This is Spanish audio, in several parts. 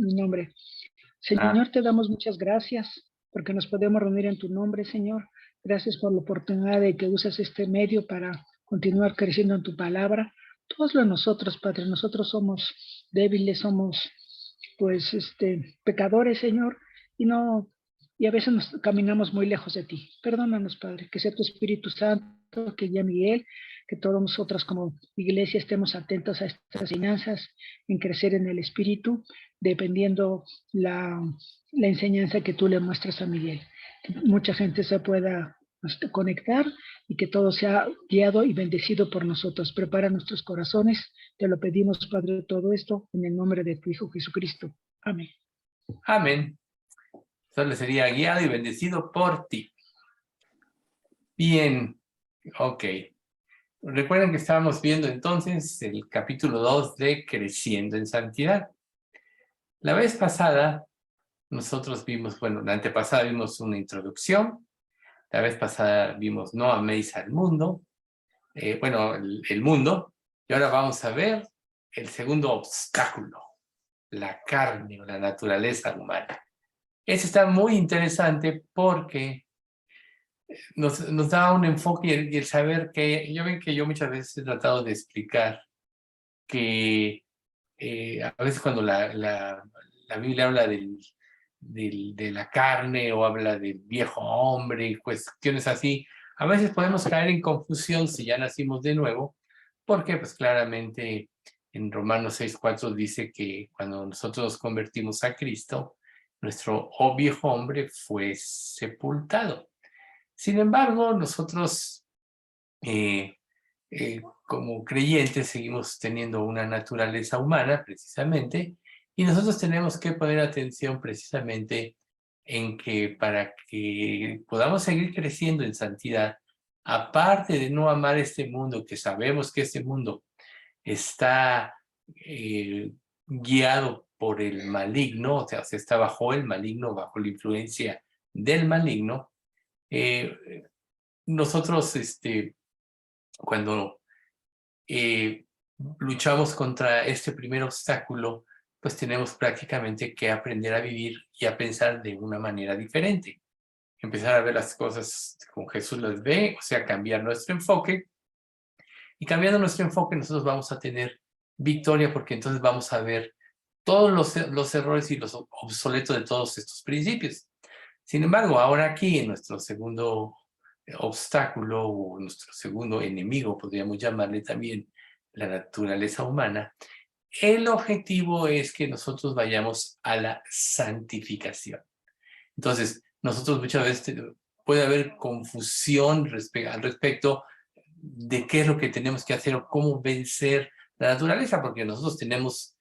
mi nombre. Señor, te damos muchas gracias porque nos podemos reunir en tu nombre, Señor. Gracias por la oportunidad de que usas este medio para continuar creciendo en tu palabra. Todos los nosotros, Padre, nosotros somos débiles, somos pues pecadores, Señor, y a veces nos caminamos muy lejos de ti. Perdónanos, Padre, que sea tu Espíritu Santo, que ya Miguel, que todos nosotros como iglesia estemos atentos a estas enseñanzas, en crecer en el Espíritu, dependiendo la enseñanza que tú le muestras a Miguel. Que mucha gente se pueda conectar y que todo sea guiado y bendecido por nosotros. Prepara nuestros corazones. Te lo pedimos, Padre, todo esto en el nombre de tu Hijo Jesucristo. Amén. Amén. Solo sería guiado y bendecido por ti. Bien, ok. Recuerden que estábamos viendo entonces el capítulo 2 de Creciendo en Santidad. La vez pasada nosotros vimos, bueno, la antepasada vimos una introducción. La vez pasada vimos No améis al mundo. El mundo. Y ahora vamos a ver el segundo obstáculo, la carne o la naturaleza humana. Este está muy interesante porque nos da un enfoque y el saber que, yo ven que yo muchas veces he tratado de explicar que a veces cuando la Biblia habla de la carne o habla del viejo hombre y cuestiones así, a veces podemos caer en confusión si ya nacimos de nuevo, porque pues claramente en Romanos 6:4 dice que cuando nosotros nos convertimos a Cristo, nuestro viejo hombre fue sepultado. Sin embargo, nosotros como creyentes seguimos teniendo una naturaleza humana precisamente, y nosotros tenemos que poner atención precisamente en que para que podamos seguir creciendo en santidad, aparte de no amar este mundo, que sabemos que este mundo está guiado por el maligno, o sea, se está bajo el maligno, bajo la influencia del maligno, nosotros cuando luchamos contra este primer obstáculo, pues tenemos prácticamente que aprender a vivir y a pensar de una manera diferente. Empezar a ver las cosas como Jesús las ve, o sea, cambiar nuestro enfoque. Y cambiando nuestro enfoque, nosotros vamos a tener victoria, porque entonces vamos a ver todos los errores y los obsoletos de todos estos principios. Sin embargo, ahora aquí en nuestro segundo obstáculo o nuestro segundo enemigo, podríamos llamarle también la naturaleza humana, el objetivo es que nosotros vayamos a la santificación. Entonces, nosotros muchas veces puede haber confusión al respecto de qué es lo que tenemos que hacer o cómo vencer la naturaleza, porque nosotros tenemos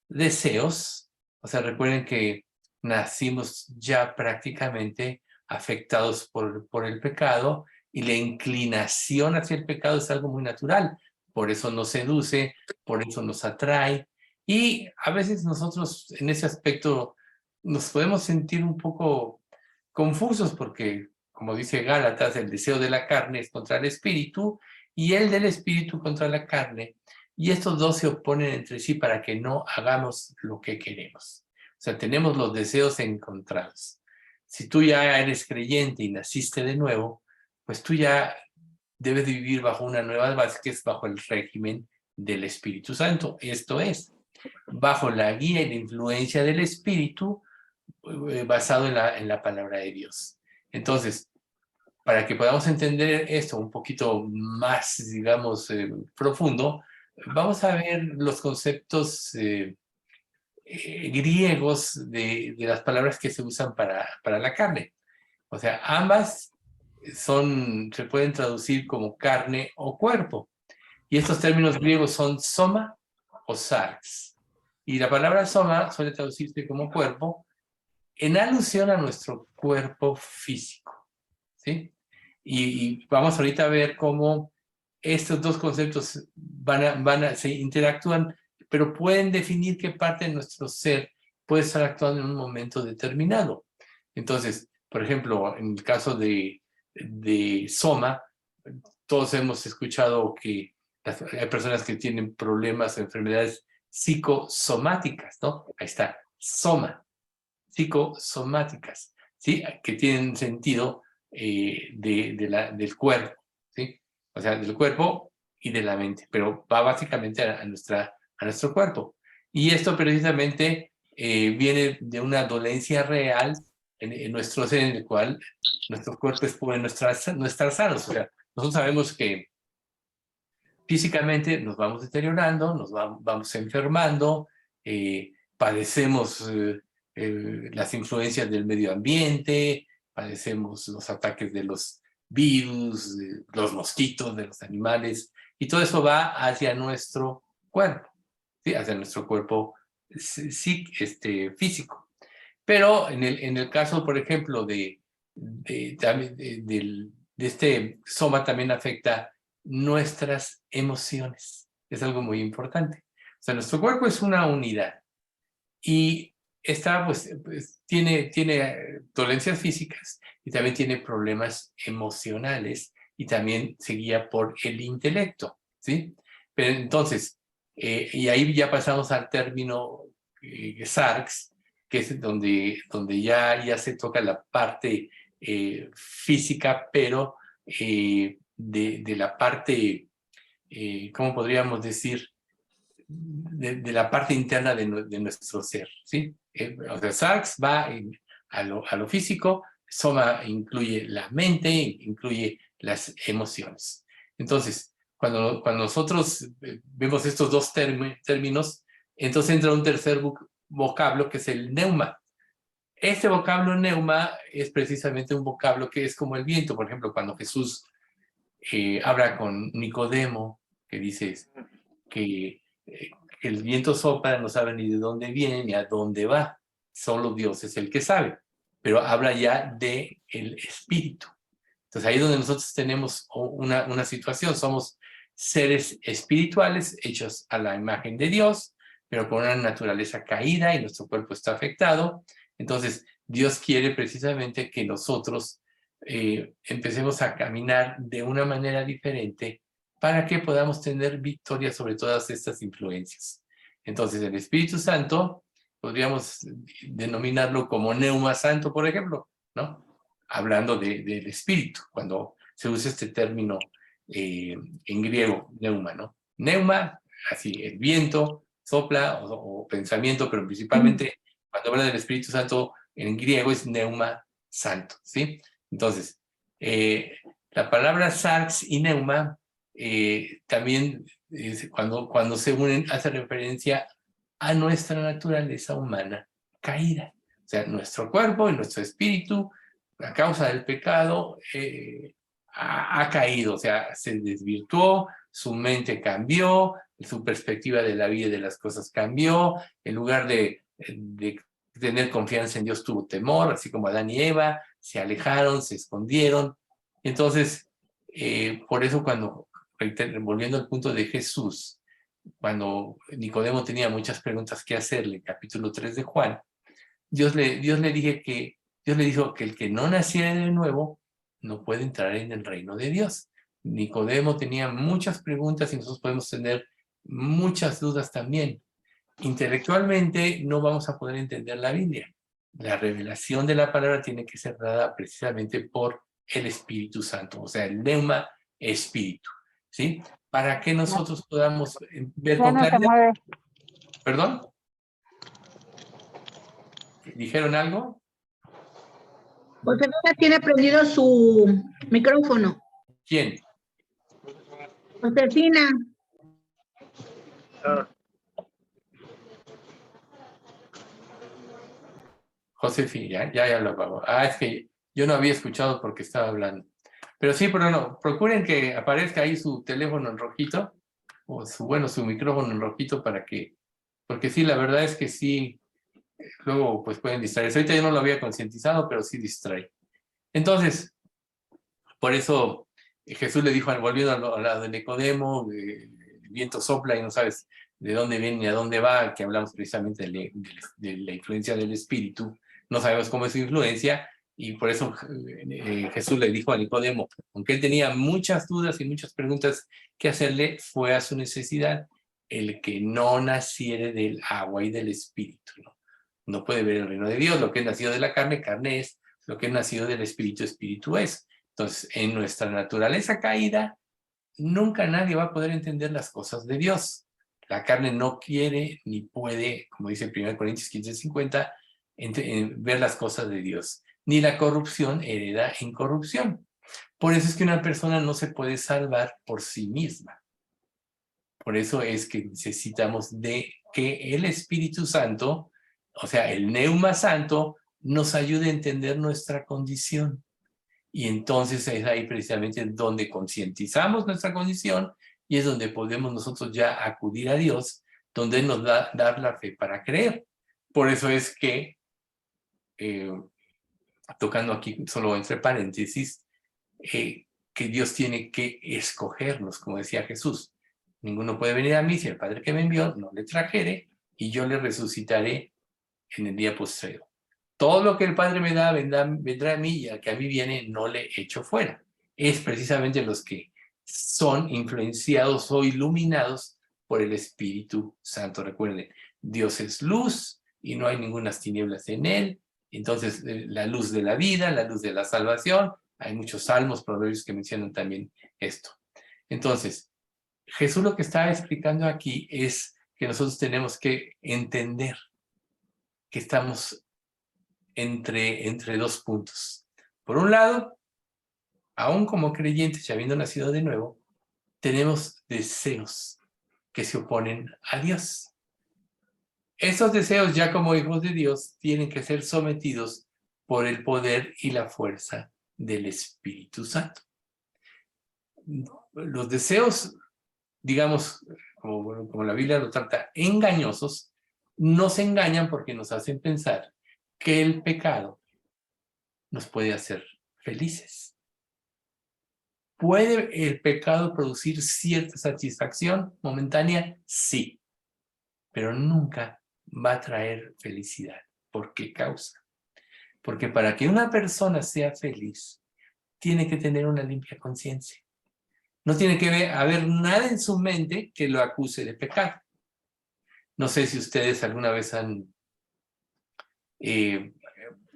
deseos. O sea, recuerden que nacimos ya prácticamente afectados por el pecado, y la inclinación hacia el pecado es algo muy natural. Por eso nos seduce, por eso nos atrae, y a veces nosotros en ese aspecto nos podemos sentir un poco confusos porque, como dice Gálatas, el deseo de la carne es contra el espíritu y el del espíritu contra la carne. Y estos dos se oponen entre sí para que no hagamos lo que queremos. O sea, tenemos los deseos encontrados. Si tú ya eres creyente y naciste de nuevo, pues tú ya debes de vivir bajo una nueva base, que es bajo el régimen del Espíritu Santo. Esto es, bajo la guía y la influencia del Espíritu, basado en la palabra de Dios. Entonces, para que podamos entender esto un poquito más, digamos, profundo, vamos a ver los conceptos griegos de las palabras que se usan para la carne. O sea, ambas se pueden traducir como carne o cuerpo. Y estos términos griegos son soma o sarx. Y la palabra soma suele traducirse como cuerpo en alusión a nuestro cuerpo físico, ¿sí? Y vamos ahorita a ver cómo estos dos conceptos se interactúan, pero pueden definir qué parte de nuestro ser puede estar actuando en un momento determinado. Entonces, por ejemplo, en el caso de soma, todos hemos escuchado que hay personas que tienen problemas o enfermedades psicosomáticas, ¿no? Ahí está, psicosomáticas, ¿sí? Que tienen sentido del cuerpo, ¿sí? O sea, del cuerpo y de la mente, pero va básicamente a nuestro cuerpo. Y esto precisamente viene de una dolencia real en nuestro ser, en el cual nuestros cuerpos pueden no estar sanos. O sea, nosotros sabemos que físicamente nos vamos deteriorando, nos vamos enfermando, padecemos las influencias del medio ambiente, padecemos los ataques de los virus, de los mosquitos, de los animales, y todo eso va hacia nuestro cuerpo, ¿sí? Hacia nuestro cuerpo físico. Pero en el caso, por ejemplo, de este soma también afecta nuestras emociones. Es algo muy importante. O sea, nuestro cuerpo es una unidad y está, pues tiene dolencias físicas y también tiene problemas emocionales y también se guía por el intelecto, ¿sí? Pero entonces, y ahí ya pasamos al término SARCS, que es donde ya se toca la parte física, pero de la parte, ¿cómo podríamos decir? De la parte interna de nuestro ser, ¿sí? O sea, SARCS va a lo físico, Soma incluye la mente, incluye las emociones. Entonces, cuando nosotros vemos estos dos términos, entonces entra un tercer vocablo que es el neuma. Este vocablo neuma es precisamente un vocablo que es como el viento. Por ejemplo, cuando Jesús habla con Nicodemo, que dice que el viento sopla, no sabe ni de dónde viene ni a dónde va. Solo Dios es el que sabe. Pero habla ya del espíritu. Entonces ahí es donde nosotros tenemos una situación. Somos seres espirituales hechos a la imagen de Dios, pero con una naturaleza caída y nuestro cuerpo está afectado. Entonces Dios quiere precisamente que nosotros empecemos a caminar de una manera diferente para que podamos tener victoria sobre todas estas influencias. Entonces el Espíritu Santo podríamos denominarlo como neuma santo, por ejemplo, ¿no? Hablando del espíritu, cuando se usa este término en griego, neuma, ¿no? Neuma, así, el viento, sopla o pensamiento, pero principalmente cuando habla del Espíritu Santo en griego es neuma santo, ¿sí? Entonces, la palabra sarx y neuma también cuando se unen hace referencia a nuestra naturaleza humana caída. O sea, nuestro cuerpo y nuestro espíritu, a causa del pecado, ha caído, o sea, se desvirtuó, su mente cambió, su perspectiva de la vida y de las cosas cambió, en lugar de tener confianza en Dios tuvo temor, así como Adán y Eva, se alejaron, se escondieron. Entonces, por eso volviendo al punto de Jesús, cuando Nicodemo tenía muchas preguntas que hacerle, capítulo 3 de Juan, Dios le dijo que el que no naciera de nuevo no puede entrar en el reino de Dios. Nicodemo tenía muchas preguntas y nosotros podemos tener muchas dudas también. Intelectualmente no vamos a poder entender la Biblia. La revelación de la palabra tiene que ser dada precisamente por el Espíritu Santo, o sea, el neuma espíritu, ¿sí? Para que nosotros podamos ver con claridad. ¿Perdón? ¿Dijeron algo? Josefina tiene prendido su micrófono. ¿Quién? Josefina. Josefina, ya lo hago. Es que yo no había escuchado porque estaba hablando. Pero sí, pero no, procuren que aparezca ahí su teléfono en rojito, o su micrófono en rojito porque sí, la verdad es que sí, luego pues pueden distraerse. Ahorita yo no lo había concientizado, pero sí distrae. Entonces, por eso Jesús le dijo, volviendo al lado de Nicodemo, el viento sopla y no sabes de dónde viene ni a dónde va, que hablamos precisamente de la influencia del espíritu, no sabemos cómo es su influencia, y por eso Jesús le dijo a Nicodemo, aunque él tenía muchas dudas y muchas preguntas que hacerle, fue a su necesidad el que no naciere del agua y del espíritu, ¿no? no puede ver el reino de Dios. Lo que es nacido de la carne, carne es. Lo que es nacido del espíritu, espíritu es. Entonces, en nuestra naturaleza caída, nunca nadie va a poder entender las cosas de Dios. La carne no quiere ni puede, como dice 1 Corintios 15:50, ver las cosas de Dios. Ni la corrupción hereda incorrupción. Por eso es que una persona no se puede salvar por sí misma. Por eso es que necesitamos de que el Espíritu Santo, o sea, el Neuma Santo, nos ayude a entender nuestra condición. Y entonces es ahí precisamente donde concientizamos nuestra condición y es donde podemos nosotros ya acudir a Dios, donde Él nos da dar la fe para creer. Por eso es que, tocando aquí solo entre paréntesis, que Dios tiene que escogernos, como decía Jesús. Ninguno puede venir a mí si el Padre que me envió no le trajere, y yo le resucitaré en el día postrero. Todo lo que el Padre me da vendrá a mí, y al que a mí viene no le echo fuera. Es precisamente los que son influenciados o iluminados por el Espíritu Santo. Recuerden, Dios es luz y no hay ninguna tinieblas en él. Entonces, la luz de la vida, la luz de la salvación. Hay muchos salmos, proverbios que mencionan también esto. Entonces, Jesús lo que está explicando aquí es que nosotros tenemos que entender que estamos entre dos puntos. Por un lado, aún como creyentes y habiendo nacido de nuevo, tenemos deseos que se oponen a Dios. Esos deseos, ya como hijos de Dios, tienen que ser sometidos por el poder y la fuerza del Espíritu Santo. Los deseos, digamos, como la Biblia lo trata, engañosos, nos engañan porque nos hacen pensar que el pecado nos puede hacer felices. ¿Puede el pecado producir cierta satisfacción momentánea? Sí, pero nunca va a traer felicidad. ¿Por qué causa? Porque para que una persona sea feliz, tiene que tener una limpia conciencia. No tiene que haber nada en su mente que lo acuse de pecado. No sé si ustedes alguna vez han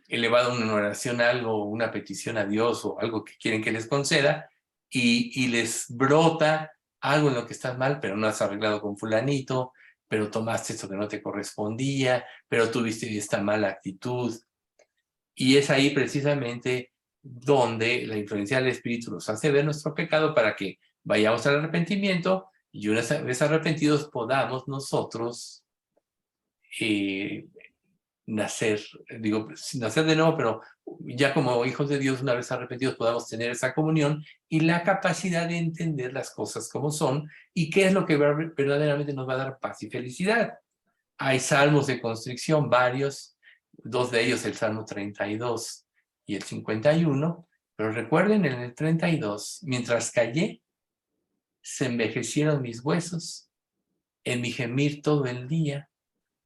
elevado una oración a algo, una petición a Dios o algo que quieren que les conceda y les brota algo en lo que estás mal, pero no has arreglado con fulanito, pero tomaste esto que no te correspondía, pero tuviste esta mala actitud. Y es ahí precisamente donde la influencia del Espíritu nos hace ver nuestro pecado para que vayamos al arrepentimiento y una vez arrepentidos podamos nosotros nacer de nuevo, pero ya como hijos de Dios, una vez arrepentidos, podamos tener esa comunión y la capacidad de entender las cosas como son y qué es lo que verdaderamente nos va a dar paz y felicidad. Hay salmos de constricción, varios, dos de ellos, el Salmo 32 y el 51, pero recuerden en el 32, mientras callé, se envejecieron mis huesos, en mi gemir todo el día,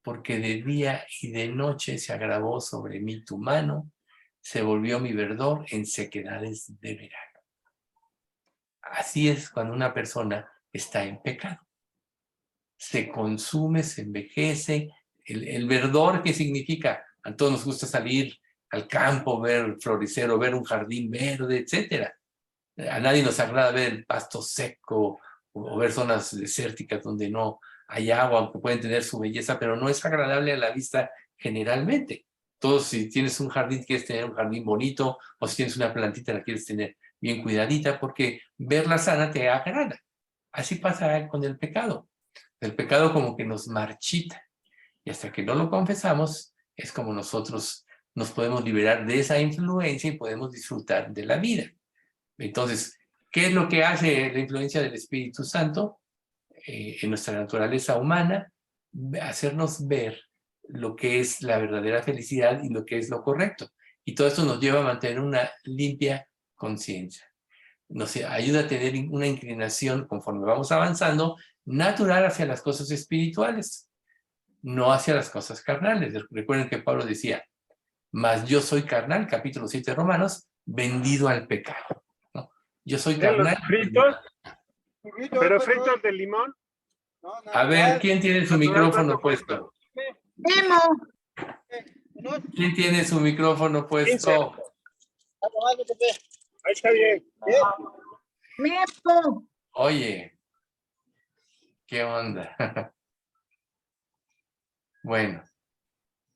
porque de día y de noche se agravó sobre mí tu mano, se volvió mi verdor en sequedades de verano. Así es cuando una persona está en pecado. Se consume, se envejece. El verdor, ¿qué significa? A todos nos gusta salir al campo, ver florecer o ver un jardín verde, etc. A nadie nos agrada ver el pasto seco o ver zonas desérticas donde no hay agua, aunque pueden tener su belleza, pero no es agradable a la vista generalmente. Todos, si tienes un jardín, quieres tener un jardín bonito, o si tienes una plantita, la quieres tener bien cuidadita, porque verla sana te agrada. Así pasa con el pecado. El pecado como que nos marchita. Y hasta que no lo confesamos, es como nosotros nos podemos liberar de esa influencia y podemos disfrutar de la vida. Entonces, ¿qué es lo que hace la influencia del Espíritu Santo en nuestra naturaleza humana? Hacernos ver lo que es la verdadera felicidad y lo que es lo correcto. Y todo esto nos lleva a mantener una limpia conciencia. Nos ayuda a tener una inclinación, conforme vamos avanzando, natural hacia las cosas espirituales, no hacia las cosas carnales. Recuerden que Pablo decía, mas yo soy carnal, capítulo 7 de Romanos, vendido al pecado. ¿No? Yo soy carnal. ¿Los fritos? ¿Pero fritos de limón? A ver, ¿quién tiene su micrófono puesto? Memo. ¿Quién tiene su micrófono puesto? Ahí está bien. Neto. Oye, ¿qué onda? Bueno,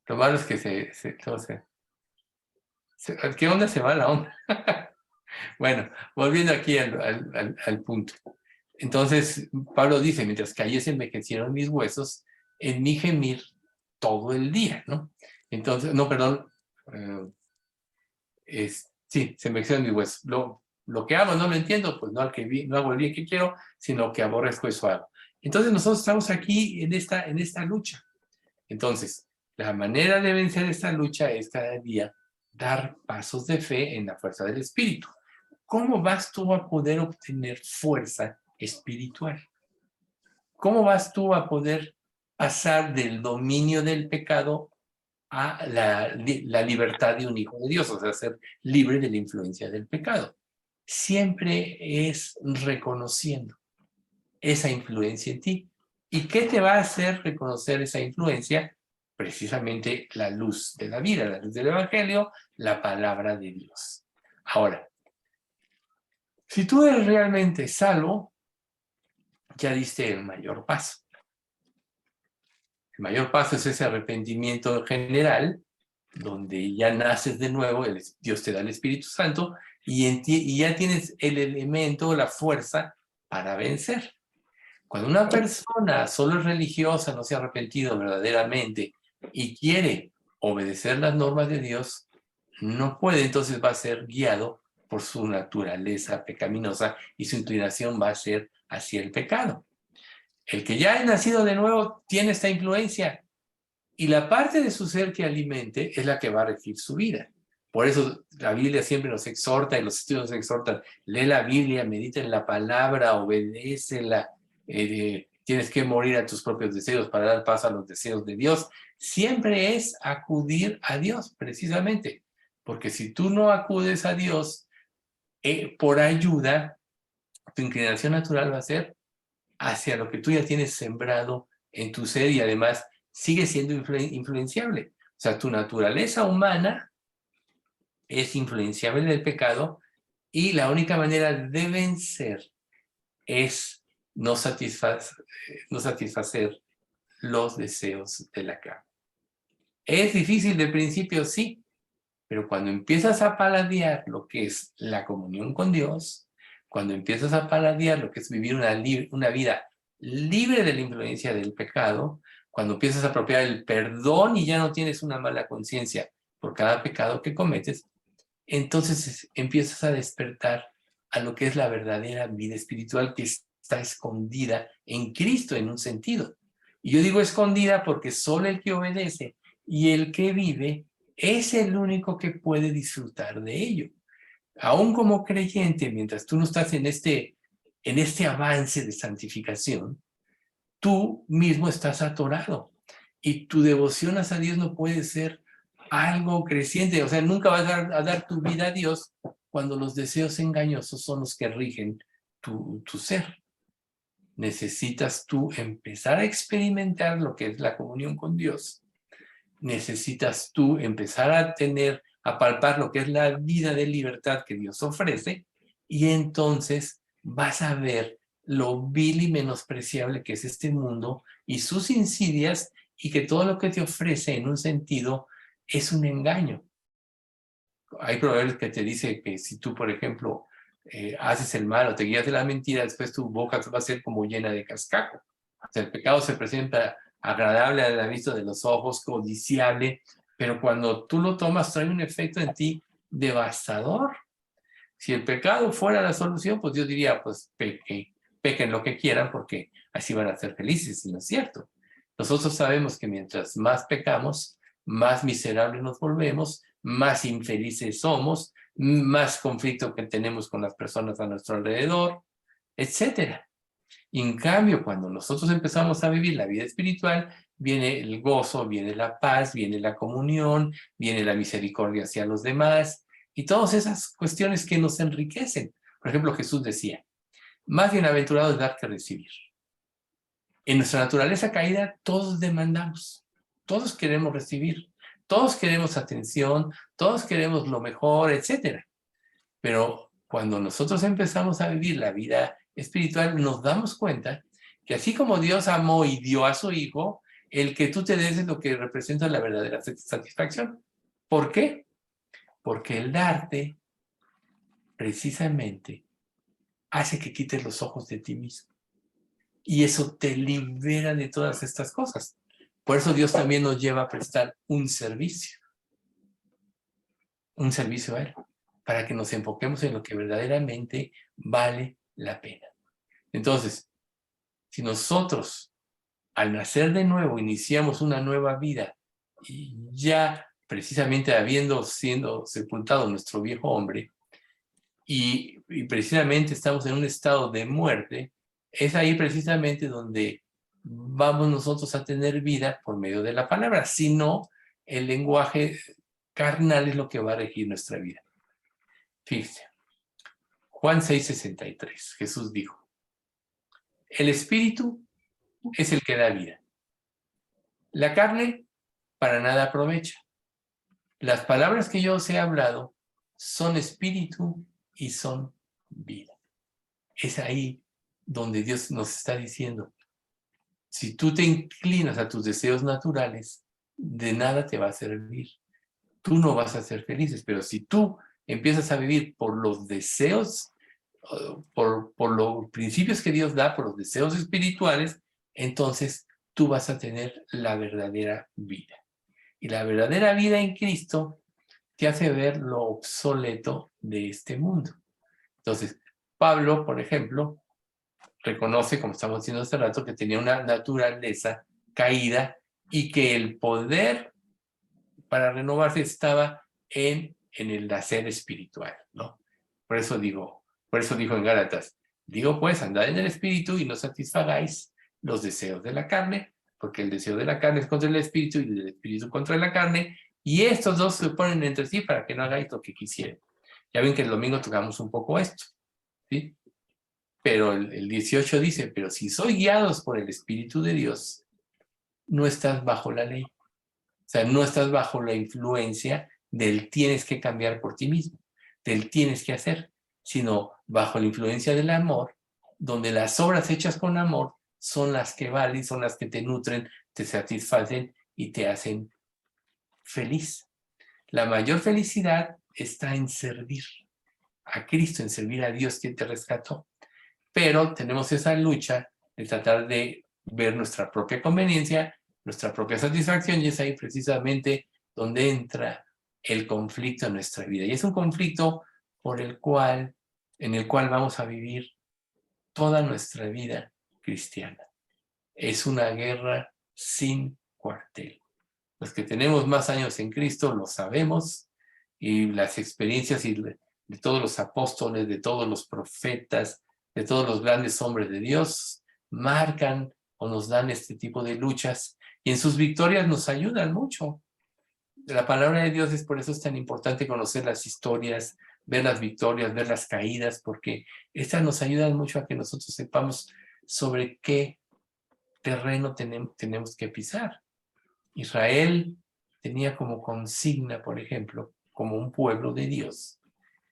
lo malo es que ¿qué onda? Se va la onda. Bueno, volviendo aquí al punto. Entonces, Pablo dice, mientras que ayer se envejecieron mis huesos, en mi gemir todo el día, ¿no? Entonces, no, perdón, sí, se envejecieron mis huesos. Lo que hago no lo entiendo, pues no hago el bien que quiero, sino que aborrezco eso hago. Entonces nosotros estamos aquí en esta lucha. Entonces, la manera de vencer esta lucha es cada día dar pasos de fe en la fuerza del Espíritu. ¿Cómo vas tú a poder obtener fuerza espiritual? ¿Cómo vas tú a poder pasar del dominio del pecado a la libertad de un hijo de Dios? O sea, ser libre de la influencia del pecado. Siempre es reconociendo esa influencia en ti. ¿Y qué te va a hacer reconocer esa influencia? Precisamente la luz de la vida, la luz del Evangelio, la palabra de Dios. Ahora, si tú eres realmente salvo, ya diste el mayor paso. El mayor paso es ese arrepentimiento general, donde ya naces de nuevo, Dios te da el Espíritu Santo, y ya tienes el elemento, la fuerza para vencer. Cuando una persona solo es religiosa, no se ha arrepentido verdaderamente y quiere obedecer las normas de Dios, no puede, entonces va a ser guiado por su naturaleza pecaminosa y su inclinación va a ser hacia el pecado. El que ya es nacido de nuevo tiene esta influencia y la parte de su ser que alimente es la que va a regir su vida. Por eso la Biblia siempre nos exhorta y los estudios nos exhortan, lee la Biblia, medita en la palabra, obedécela, tienes que morir a tus propios deseos para dar paso a los deseos de Dios. Siempre es acudir a Dios, precisamente, porque si tú no acudes a Dios por ayuda, tu inclinación natural va a ser hacia lo que tú ya tienes sembrado en tu ser y además sigue siendo influenciable. O sea, tu naturaleza humana es influenciable del pecado y la única manera de vencer es no satisfacer los deseos de la carne. Es difícil de principio, sí, pero cuando empiezas a paladear lo que es la comunión con Dios, cuando empiezas a paladear lo que es vivir una vida libre de la influencia del pecado, cuando empiezas a apropiar el perdón y ya no tienes una mala conciencia por cada pecado que cometes, entonces empiezas a despertar a lo que es la verdadera vida espiritual que está escondida en Cristo en un sentido. Y yo digo escondida porque solo el que obedece y el que vive es el único que puede disfrutar de ello. Aún como creyente, mientras tú no estás en este avance de santificación, tú mismo estás atorado y tu devoción hacia Dios no puede ser algo creciente. O sea, nunca vas a dar tu vida a Dios cuando los deseos engañosos son los que rigen tu ser. Necesitas tú empezar a experimentar lo que es la comunión con Dios. Necesitas tú empezar a palpar lo que es la vida de libertad que Dios ofrece y entonces vas a ver lo vil y menospreciable que es este mundo y sus insidias y que todo lo que te ofrece en un sentido es un engaño. Hay proverbios que te dicen que si tú, por ejemplo, haces el mal o te guías de la mentira, después tu boca va a ser como llena de cascajo. O sea, el pecado se presenta agradable a la vista de los ojos, codiciable, pero cuando tú lo tomas trae un efecto en ti devastador. Si el pecado fuera la solución, pues Dios diría, pues pequen lo que quieran porque así van a ser felices, y no es cierto. Nosotros sabemos que mientras más pecamos, más miserables nos volvemos, más infelices somos, más conflicto que tenemos con las personas a nuestro alrededor, etcétera. Y en cambio, cuando nosotros empezamos a vivir la vida espiritual, viene el gozo, viene la paz, viene la comunión, viene la misericordia hacia los demás y todas esas cuestiones que nos enriquecen. Por ejemplo, Jesús decía, más bienaventurado es dar que recibir. En nuestra naturaleza caída, todos demandamos, todos queremos recibir. Todos queremos atención, todos queremos lo mejor, etc. Pero cuando nosotros empezamos a vivir la vida espiritual, nos damos cuenta que así como Dios amó y dio a su Hijo, el que tú te des es lo que representa la verdadera satisfacción. ¿Por qué? Porque el darte, precisamente, hace que quites los ojos de ti mismo. Y eso te libera de todas estas cosas. Por eso Dios también nos lleva a prestar un servicio a Él, para que nos enfoquemos en lo que verdaderamente vale la pena. Entonces, si nosotros al nacer de nuevo iniciamos una nueva vida y ya precisamente habiendo siendo sepultado nuestro viejo hombre y precisamente estamos en un estado de muerte, es ahí precisamente donde vamos nosotros a tener vida por medio de la palabra. Si no, el lenguaje carnal es lo que va a regir nuestra vida. Fíjense, Juan 6:63, Jesús dijo, el espíritu es el que da vida. La carne para nada aprovecha. Las palabras que yo os he hablado son espíritu y son vida. Es ahí donde Dios nos está diciendo, si tú te inclinas a tus deseos naturales, de nada te va a servir. Tú no vas a ser felices, pero si tú empiezas a vivir por los deseos, por los principios que Dios da, por los deseos espirituales, entonces tú vas a tener la verdadera vida. Y la verdadera vida en Cristo te hace ver lo obsoleto de este mundo. Entonces, Pablo, por ejemplo, reconoce, como estamos diciendo hace rato, que tenía una naturaleza caída y que el poder para renovarse estaba en el nacer espiritual, ¿no? Por eso dijo en Gálatas, digo pues, andad en el espíritu y no satisfagáis los deseos de la carne, porque el deseo de la carne es contra el espíritu y el espíritu contra la carne, y estos dos se oponen entre sí para que no hagáis lo que quisieren. Ya ven que el domingo tocamos un poco esto, ¿sí? Pero el 18 dice, pero si sois guiados por el Espíritu de Dios, no estás bajo la ley. O sea, no estás bajo la influencia del tienes que cambiar por ti mismo, del tienes que hacer, sino bajo la influencia del amor, donde las obras hechas con amor son las que valen, son las que te nutren, te satisfacen y te hacen feliz. La mayor felicidad está en servir a Cristo, en servir a Dios quien te rescató. Pero tenemos esa lucha de tratar de ver nuestra propia conveniencia, nuestra propia satisfacción, y es ahí precisamente donde entra el conflicto en nuestra vida. Y es un conflicto en el cual vamos a vivir toda nuestra vida cristiana. Es una guerra sin cuartel. Los que tenemos más años en Cristo lo sabemos, y las experiencias de todos los apóstoles, de todos los profetas, de todos los grandes hombres de Dios, marcan o nos dan este tipo de luchas, y en sus victorias nos ayudan mucho. La palabra de Dios es por eso es tan importante conocer las historias, ver las victorias, ver las caídas, porque estas nos ayudan mucho a que nosotros sepamos sobre qué terreno tenemos que pisar. Israel tenía como consigna, por ejemplo, como un pueblo de Dios,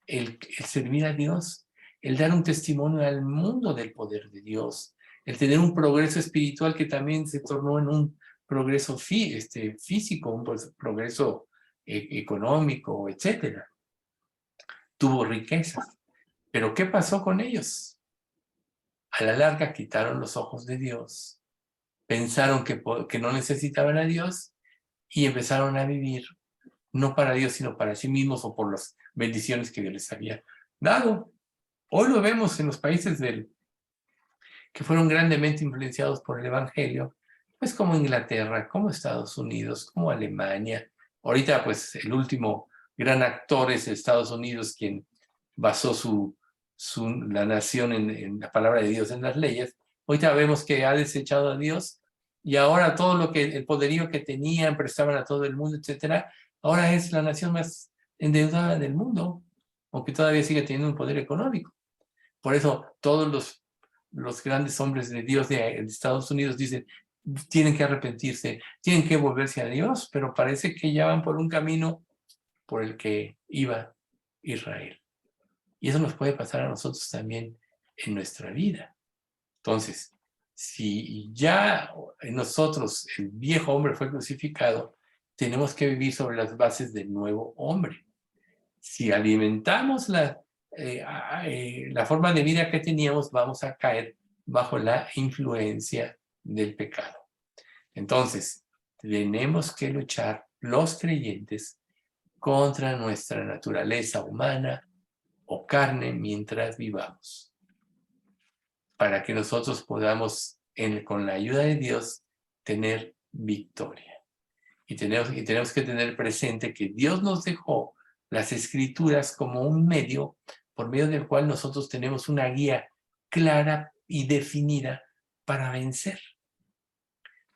el servir a Dios, el dar un testimonio al mundo del poder de Dios, el tener un progreso espiritual que también se tornó en un progreso físico, un progreso económico, etc. Tuvo riquezas. Pero ¿qué pasó con ellos? A la larga quitaron los ojos de Dios, pensaron que no necesitaban a Dios y empezaron a vivir no para Dios, sino para sí mismos o por las bendiciones que Dios les había dado. Hoy lo vemos en los países que fueron grandemente influenciados por el Evangelio, pues como Inglaterra, como Estados Unidos, como Alemania. Ahorita, pues, el último gran actor es Estados Unidos, quien basó la nación en la palabra de Dios, en las leyes. Ahorita vemos que ha desechado a Dios, y ahora todo el poderío que tenían, prestaban a todo el mundo, etcétera, ahora es la nación más endeudada del mundo, aunque todavía sigue teniendo un poder económico. Por eso todos los grandes hombres de Dios de Estados Unidos dicen, tienen que arrepentirse, tienen que volverse a Dios, pero parece que ya van por un camino por el que iba Israel. Y eso nos puede pasar a nosotros también en nuestra vida. Entonces, si ya en nosotros el viejo hombre fue crucificado, tenemos que vivir sobre las bases del nuevo hombre. Si alimentamos la forma de vida que teníamos, vamos a caer bajo la influencia del pecado. Entonces, tenemos que luchar los creyentes contra nuestra naturaleza humana o carne mientras vivamos, para que nosotros podamos, con la ayuda de Dios, tener victoria. Y tenemos que tener presente que Dios nos dejó las Escrituras como un medio por medio del cual nosotros tenemos una guía clara y definida para vencer.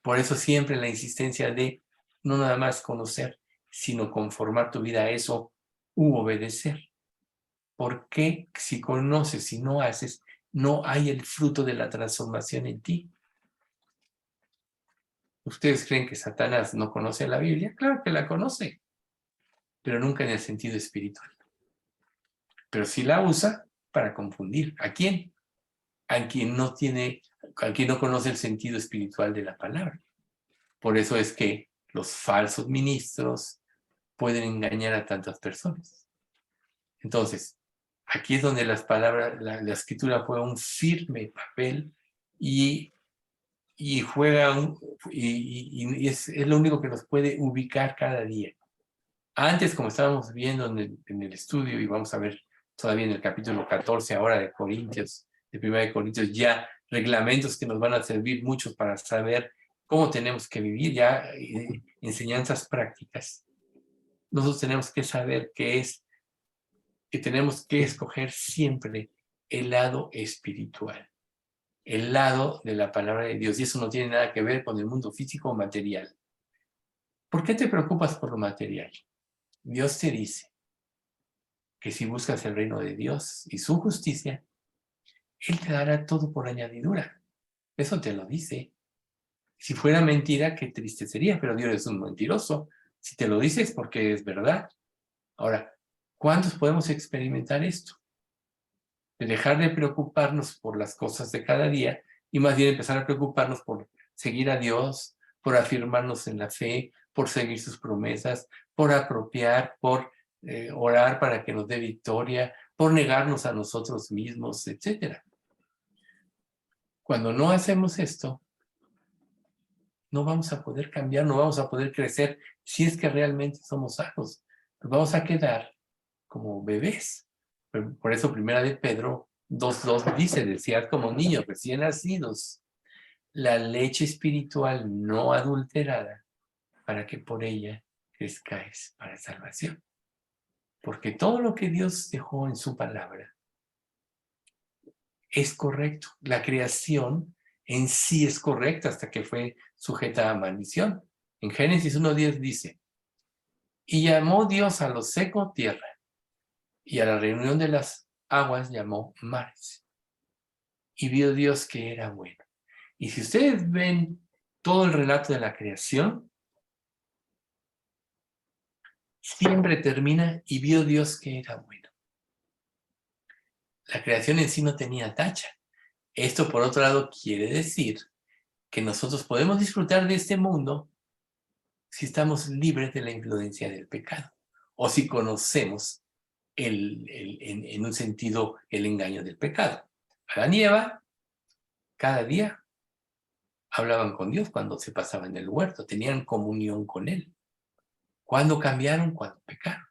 Por eso siempre la insistencia de no nada más conocer, sino conformar tu vida a eso u obedecer. Porque si conoces y no haces, no hay el fruto de la transformación en ti. ¿Ustedes creen que Satanás no conoce la Biblia? Claro que la conoce, pero nunca en el sentido espiritual. Pero sí la usa para confundir. ¿A quién? A quien no conoce el sentido espiritual de la palabra. Por eso es que los falsos ministros pueden engañar a tantas personas. Entonces, aquí es donde las palabras, la escritura juega un firme papel y juega y es lo único que nos puede ubicar cada día. Antes, como estábamos viendo en el estudio, y vamos a ver todavía en el capítulo 14 ahora de Corintios, de 1 de Corintios, ya reglamentos que nos van a servir muchos para saber cómo tenemos que vivir, ya enseñanzas prácticas. Nosotros tenemos que saber que tenemos que escoger siempre el lado espiritual, el lado de la palabra de Dios, y eso no tiene nada que ver con el mundo físico o material. ¿Por qué te preocupas por lo material? Dios te dice que si buscas el reino de Dios y su justicia, Él te dará todo por añadidura. Eso te lo dice. Si fuera mentira, qué triste sería, pero Dios es un mentiroso. Si te lo dice es porque es verdad. Ahora, ¿cuántos podemos experimentar esto? De dejar de preocuparnos por las cosas de cada día y más bien empezar a preocuparnos por seguir a Dios, por afirmarnos en la fe, por seguir sus promesas, por apropiar, por orar para que nos dé victoria, por negarnos a nosotros mismos, etc. Cuando no hacemos esto, no vamos a poder cambiar, no vamos a poder crecer si es que realmente somos salvos. Nos vamos a quedar como bebés. Por eso Primera de Pedro 2:2 dice, desead como niños recién nacidos la leche espiritual no adulterada para que por ella crezcáis para salvación. Porque todo lo que Dios dejó en su palabra es correcto. La creación en sí es correcta hasta que fue sujeta a maldición. En Génesis 1:10 dice, y llamó Dios a lo seco tierra, y a la reunión de las aguas llamó mares. Y vio Dios que era bueno. Y si ustedes ven todo el relato de la creación, siempre termina y vio Dios que era bueno. La creación en sí no tenía tacha. Esto, por otro lado, quiere decir que nosotros podemos disfrutar de este mundo si estamos libres de la influencia del pecado o si conocemos en un sentido el engaño del pecado. Adán y Eva cada día hablaban con Dios cuando se pasaban en el huerto, tenían comunión con Él. ¿Cuándo cambiaron? Cuando pecaron.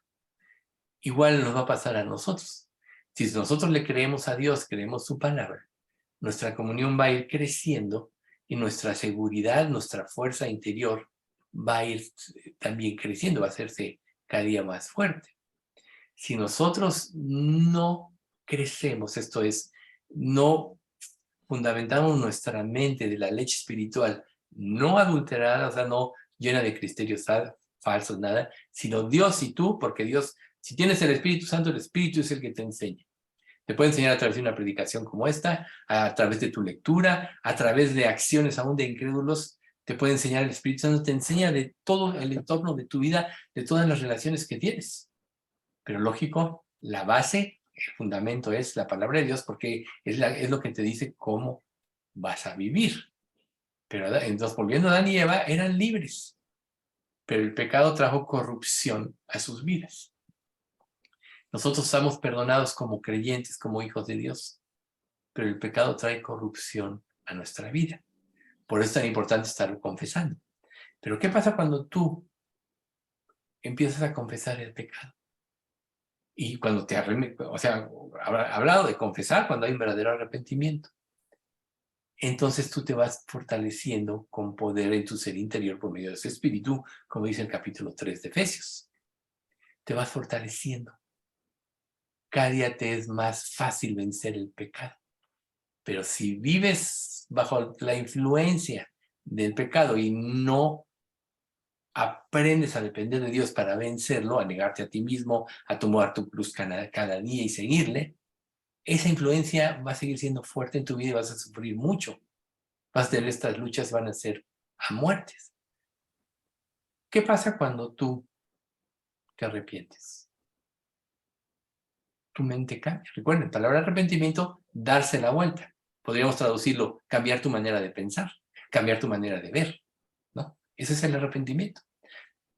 Igual nos va a pasar a nosotros. Si nosotros le creemos a Dios, creemos su palabra, nuestra comunión va a ir creciendo y nuestra seguridad, nuestra fuerza interior va a ir también creciendo, va a hacerse cada día más fuerte. Si nosotros no crecemos, esto es, no fundamentamos nuestra mente de la leche espiritual no adulterada, o sea, no llena de criterios falsos, nada, sino Dios y tú, porque Dios, si tienes el Espíritu Santo, el Espíritu es el que te enseña. Te puede enseñar a través de una predicación como esta, a través de tu lectura, a través de acciones aún de incrédulos, Te puede enseñar el Espíritu Santo, te enseña de todo el entorno de tu vida, de todas las relaciones que tienes. Pero lógico, la base, el fundamento es la palabra de Dios, porque es lo que te dice cómo vas a vivir. Pero entonces, volviendo a Adán y Eva, eran libres, pero el pecado trajo corrupción a sus vidas. Nosotros estamos perdonados como creyentes, como hijos de Dios, pero el pecado trae corrupción a nuestra vida. Por eso es tan importante estar confesando. Pero ¿qué pasa cuando tú empiezas a confesar el pecado? Y cuando te arrepientes, o sea, hablado de confesar cuando hay un verdadero arrepentimiento. Entonces tú te vas fortaleciendo con poder en tu ser interior por medio de ese espíritu, como dice el capítulo 3 de Efesios. Te vas fortaleciendo. Cada día te es más fácil vencer el pecado. Pero si vives bajo la influencia del pecado y no aprendes a depender de Dios para vencerlo, a negarte a ti mismo, a tomar tu cruz cada día y seguirle, esa influencia va a seguir siendo fuerte en tu vida y vas a sufrir mucho. Vas a tener estas luchas, van a ser a muertes. ¿Qué pasa cuando tú te arrepientes? Tu mente cambia. Recuerden, palabra arrepentimiento, darse la vuelta. Podríamos traducirlo, cambiar tu manera de pensar, cambiar tu manera de ver, ¿no? Ese es el arrepentimiento.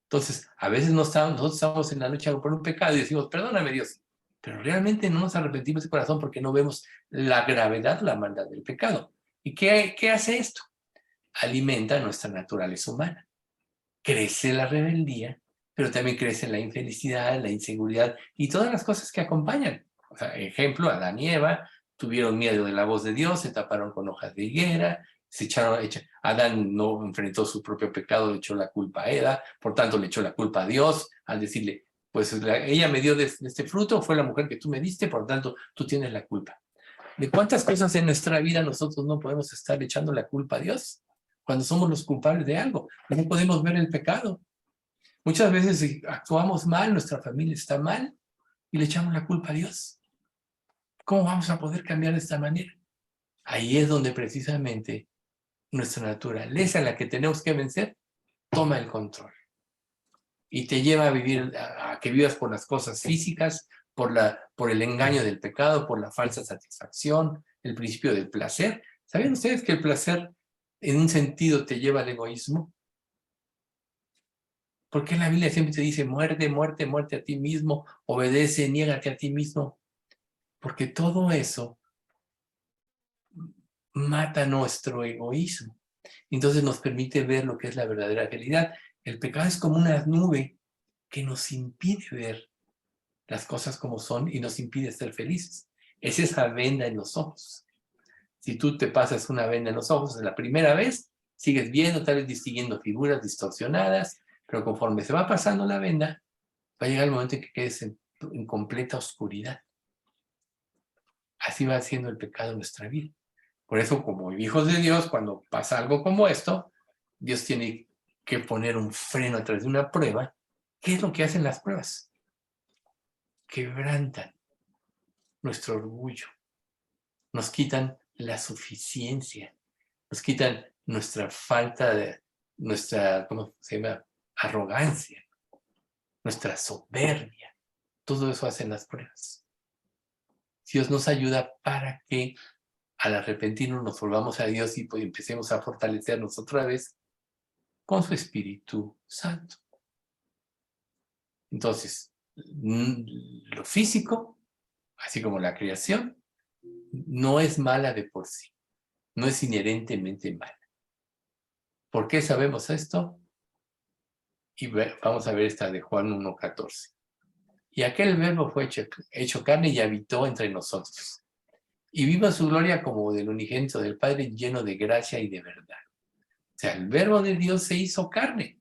Entonces, a veces nosotros estamos en la lucha por un pecado y decimos, perdóname Dios, pero realmente no nos arrepentimos de corazón porque no vemos la gravedad, la maldad del pecado. ¿Y qué hace esto? Alimenta nuestra naturaleza humana. Crece la rebeldía, pero también crece la infelicidad, la inseguridad y todas las cosas que acompañan. O sea, ejemplo, Adán y Eva tuvieron miedo de la voz de Dios, se taparon con hojas de higuera, Adán no enfrentó su propio pecado, le echó la culpa a Eva, por tanto le echó la culpa a Dios al decirle, pues ella me dio de este fruto, fue la mujer que tú me diste, por tanto tú tienes la culpa. ¿De cuántas cosas en nuestra vida nosotros no podemos estar echando la culpa a Dios? Cuando somos los culpables de algo, no podemos ver el pecado. Muchas veces si actuamos mal, nuestra familia está mal y le echamos la culpa a Dios. ¿Cómo vamos a poder cambiar de esta manera? Ahí es donde precisamente nuestra naturaleza, la que tenemos que vencer, toma el control. Y te lleva a vivir, a que vivas por las cosas físicas, por el engaño del pecado, por la falsa satisfacción, el principio del placer. ¿Saben ustedes que el placer en un sentido te lleva al egoísmo? ¿Por qué la Biblia siempre te dice muerte, muerte, muerte a ti mismo, obedece, niégate a ti mismo? Porque todo eso mata nuestro egoísmo. Entonces nos permite ver lo que es la verdadera realidad. El pecado es como una nube que nos impide ver las cosas como son y nos impide ser felices. Es esa venda en los ojos. Si tú te pasas una venda en los ojos la primera vez, sigues viendo, tal vez distinguiendo figuras distorsionadas, pero conforme se va pasando la venda, va a llegar el momento en que quedes en completa oscuridad. Así va siendo el pecado en nuestra vida. Por eso, como hijos de Dios, cuando pasa algo como esto, Dios tiene que poner un freno a través de una prueba. ¿Qué es lo que hacen las pruebas? Quebrantan nuestro orgullo, nos quitan la suficiencia, nos quitan nuestra falta de, ¿cómo se llama? Arrogancia, nuestra soberbia. Todo eso hacen las pruebas. Dios nos ayuda para que al arrepentirnos nos volvamos a Dios y pues empecemos a fortalecernos otra vez con su Espíritu Santo. Entonces, lo físico, así como la creación, no es mala de por sí, no es inherentemente mala. ¿Por qué sabemos esto? Y vamos a ver esta de Juan 1:14. Y aquel verbo fue hecho carne y habitó entre nosotros. Y vimos su gloria como del unigénito del Padre, lleno de gracia y de verdad. O sea, el verbo de Dios se hizo carne.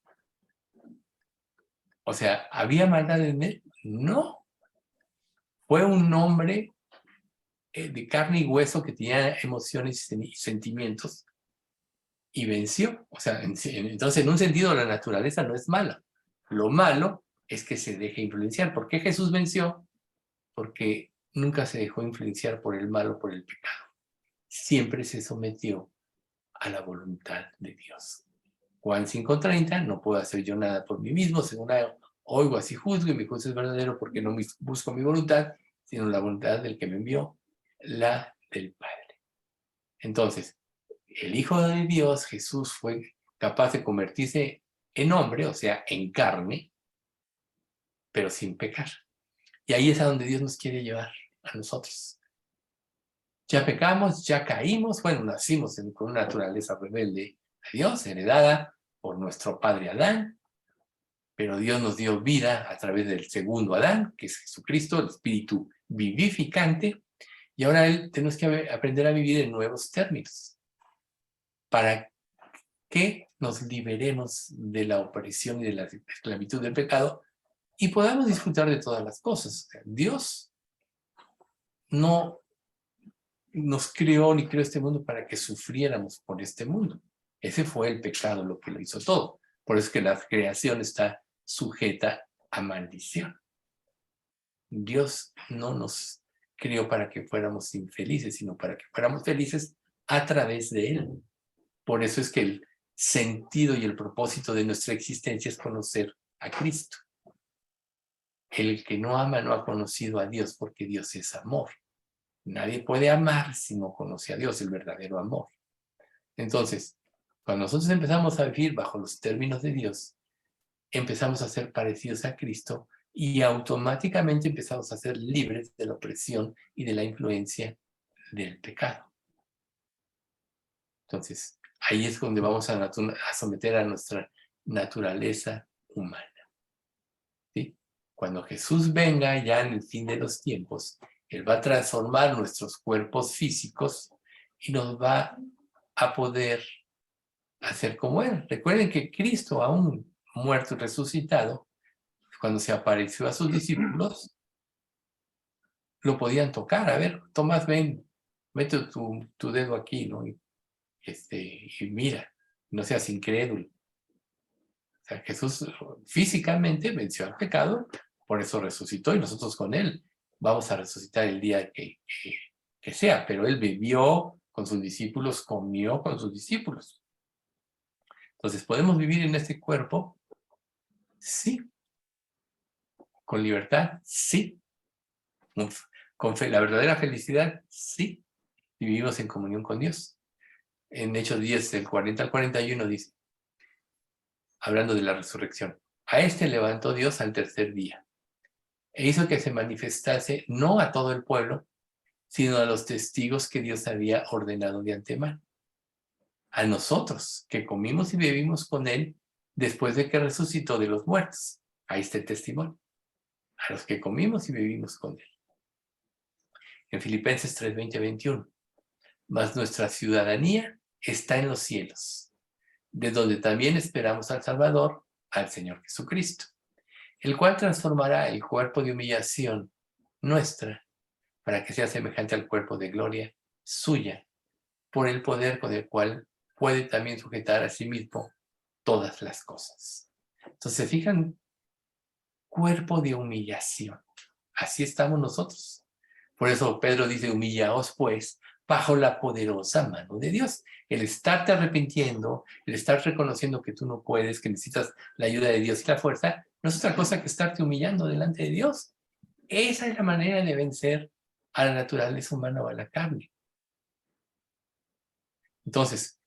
O sea, ¿había maldad en él? No. Fue un hombre de carne y hueso que tenía emociones y sentimientos y venció. O sea, entonces en un sentido la naturaleza no es mala. Lo malo es que se deje influenciar. ¿Por qué Jesús venció? Porque nunca se dejó influenciar por el mal o por el pecado. Siempre se sometió a la voluntad de Dios. Juan 5:30, no puedo hacer yo nada por mí mismo, según oigo así juzgo, y mi juicio es verdadero porque no busco mi voluntad, sino la voluntad del que me envió, la del Padre. Entonces, el Hijo de Dios, Jesús, fue capaz de convertirse en hombre, o sea, en carne, pero sin pecar. Y ahí es a donde Dios nos quiere llevar, a nosotros. Ya pecamos, ya caímos, bueno, nacimos con una naturaleza rebelde a Dios, heredada por nuestro padre Adán, pero Dios nos dio vida a través del segundo Adán, que es Jesucristo, el Espíritu vivificante, y ahora tenemos que aprender a vivir en nuevos términos, para que nos liberemos de la opresión y de la esclavitud del pecado, y podamos disfrutar de todas las cosas. Dios no nos creó ni creó este mundo para que sufriéramos por este mundo. Ese fue el pecado lo que lo hizo todo. Por eso es que la creación está sujeta a maldición. Dios no nos creó para que fuéramos infelices, sino para que fuéramos felices a través de Él. Por eso es que el sentido y el propósito de nuestra existencia es conocer a Cristo. El que no ama no ha conocido a Dios, porque Dios es amor. Nadie puede amar si no conoce a Dios, el verdadero amor. Entonces, cuando nosotros empezamos a vivir bajo los términos de Dios, empezamos a ser parecidos a Cristo y automáticamente empezamos a ser libres de la opresión y de la influencia del pecado. Entonces, ahí es donde vamos a someter a nuestra naturaleza humana. ¿Sí? Cuando Jesús venga ya en el fin de los tiempos, Él va a transformar nuestros cuerpos físicos y nos va a poder hacer como Él. Recuerden que Cristo, aún muerto y resucitado, cuando se apareció a sus discípulos, lo podían tocar. A ver, Tomás, ven, mete tu dedo aquí, ¿no? Y mira, no seas incrédulo. O sea, Jesús físicamente venció al pecado, por eso resucitó, y nosotros con Él vamos a resucitar el día que sea, pero Él bebió con sus discípulos, comió con sus discípulos. Entonces, ¿podemos vivir en este cuerpo? Sí. ¿Con libertad? Sí. ¿Con fe, la verdadera felicidad? Sí. Y vivimos en comunión con Dios. En Hechos 10, del 40 al 41 dice, hablando de la resurrección, a este levantó Dios al tercer día, e hizo que se manifestase no a todo el pueblo, sino a los testigos que Dios había ordenado de antemano. A nosotros, que comimos y bebimos con Él después de que resucitó de los muertos. Ahí está el testimonio. A los que comimos y bebimos con Él. En Filipenses 3, 20, 21. Mas nuestra ciudadanía está en los cielos, de donde también esperamos al Salvador, al Señor Jesucristo, el cual transformará el cuerpo de humillación nuestra para que sea semejante al cuerpo de gloria suya, por el poder con el cual puede también sujetar a sí mismo todas las cosas. Entonces, ¿se fijan? Cuerpo de humillación. Así estamos nosotros. Por eso Pedro dice, humillaos pues bajo la poderosa mano de Dios. El estarte arrepintiendo, el estar reconociendo que tú no puedes, que necesitas la ayuda de Dios y la fuerza, no es otra cosa que estarte humillando delante de Dios. Esa es la manera de vencer a la naturaleza humana o a la carne. Entonces,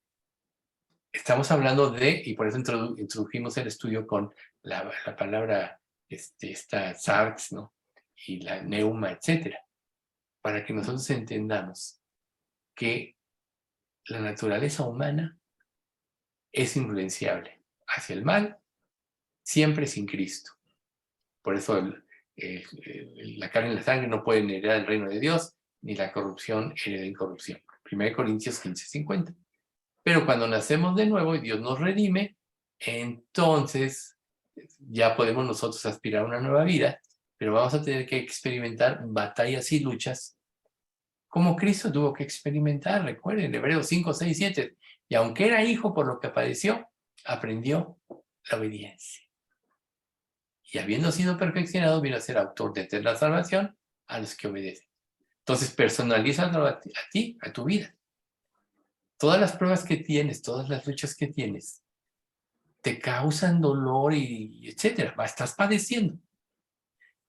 estamos hablando de, y por eso introdujimos el estudio con la palabra, esta sarx, ¿no? Y la neuma, etcétera, para que nosotros entendamos que la naturaleza humana es influenciable hacia el mal, siempre sin Cristo. Por eso la carne y la sangre no pueden heredar el reino de Dios, ni la corrupción hereda incorrupción. 1 Corintios 15, 50. Pero cuando nacemos de nuevo y Dios nos redime, entonces ya podemos nosotros aspirar a una nueva vida, pero vamos a tener que experimentar batallas y luchas como Cristo tuvo que experimentar. Recuerden, Hebreos 5, 6, 7. Y aunque era hijo por lo que padeció, aprendió la obediencia. Y habiendo sido perfeccionado, vino a ser autor de eterna salvación a los que obedecen. Entonces, personalízalo a ti, a tu vida. Todas las pruebas que tienes, todas las luchas que tienes, te causan dolor y etcétera. Estás padeciendo.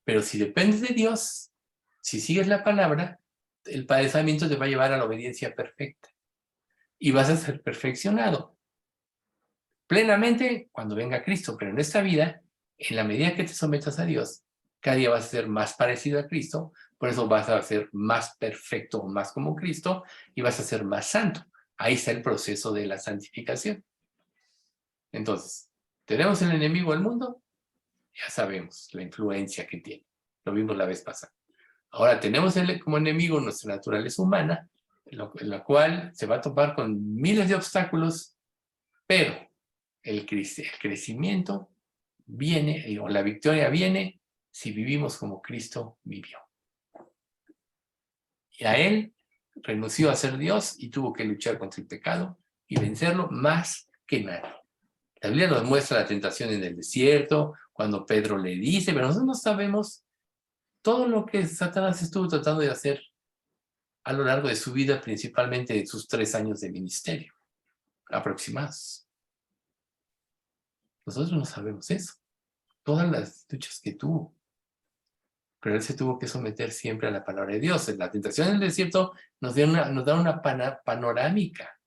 Pero si dependes de Dios, si sigues la palabra, el padecimiento te va a llevar a la obediencia perfecta. Y vas a ser perfeccionado plenamente cuando venga Cristo. Pero en esta vida, en la medida que te sometas a Dios, cada día vas a ser más parecido a Cristo, por eso vas a ser más perfecto, más como Cristo, y vas a ser más santo. Ahí está el proceso de la santificación. Entonces, tenemos el enemigo del mundo, ya sabemos la influencia que tiene. Lo vimos la vez pasada. Ahora tenemos como enemigo nuestra naturaleza humana, en la cual se va a topar con miles de obstáculos, pero el crecimiento viene, o la victoria viene, si vivimos como Cristo vivió. Y a Él renunció a ser Dios y tuvo que luchar contra el pecado y vencerlo más que nadie. La Biblia nos muestra la tentación en el desierto, cuando Pedro le dice, pero nosotros no sabemos todo lo que Satanás estuvo tratando de hacer a lo largo de su vida, principalmente de sus 3 años de ministerio, aproximados. Nosotros no sabemos eso, todas las luchas que tuvo. Pero él se tuvo que someter siempre a la palabra de Dios. La tentación en el desierto nos da una panorámica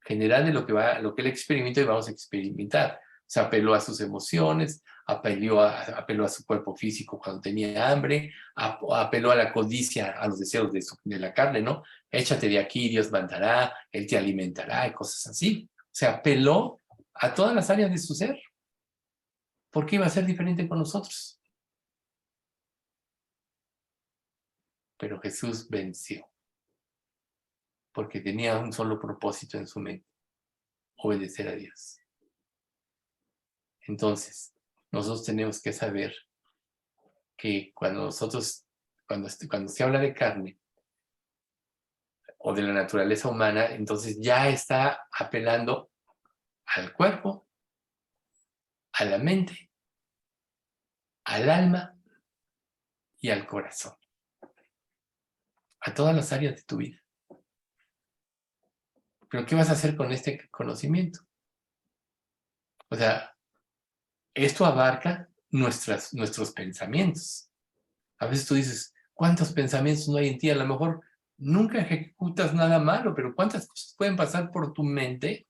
general de lo que él experimentó y vamos a experimentar. Se apeló a sus emociones, apeló a su cuerpo físico cuando tenía hambre, apeló a la codicia, a los deseos de la carne, ¿no? Échate de aquí, Dios mandará, Él te alimentará y cosas así. Se apeló a todas las áreas de su ser. ¿Por qué iba a ser diferente con nosotros? Pero Jesús venció, porque tenía un solo propósito en su mente: obedecer a Dios. Entonces, nosotros tenemos que saber que cuando se habla de carne o de la naturaleza humana, entonces ya está apelando al cuerpo, a la mente, al alma y al corazón, a todas las áreas de tu vida. Pero ¿qué vas a hacer con este conocimiento? O sea, esto abarca nuestros pensamientos. A veces tú dices, ¿cuántos pensamientos no hay en ti? A lo mejor nunca ejecutas nada malo, pero ¿cuántas cosas pueden pasar por tu mente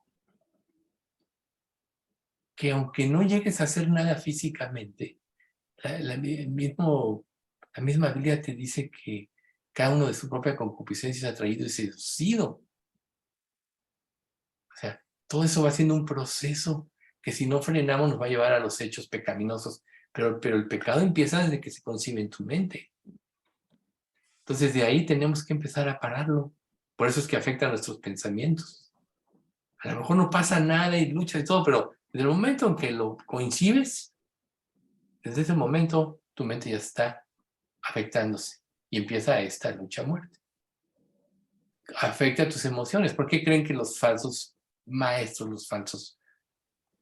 que aunque no llegues a hacer nada físicamente, la misma Biblia te dice que cada uno de su propia concupiscencia es atraído y seducido? O sea, todo eso va siendo un proceso que si no frenamos nos va a llevar a los hechos pecaminosos, pero el pecado empieza desde que se concibe en tu mente. Entonces de ahí tenemos que empezar a pararlo. Por eso es que afecta a nuestros pensamientos. A lo mejor no pasa nada y lucha y todo, pero desde el momento en que lo coincides, desde ese momento tu mente ya está afectándose y empieza esta lucha a muerte. Afecta a tus emociones. ¿Por qué creen que los falsos maestros, los falsos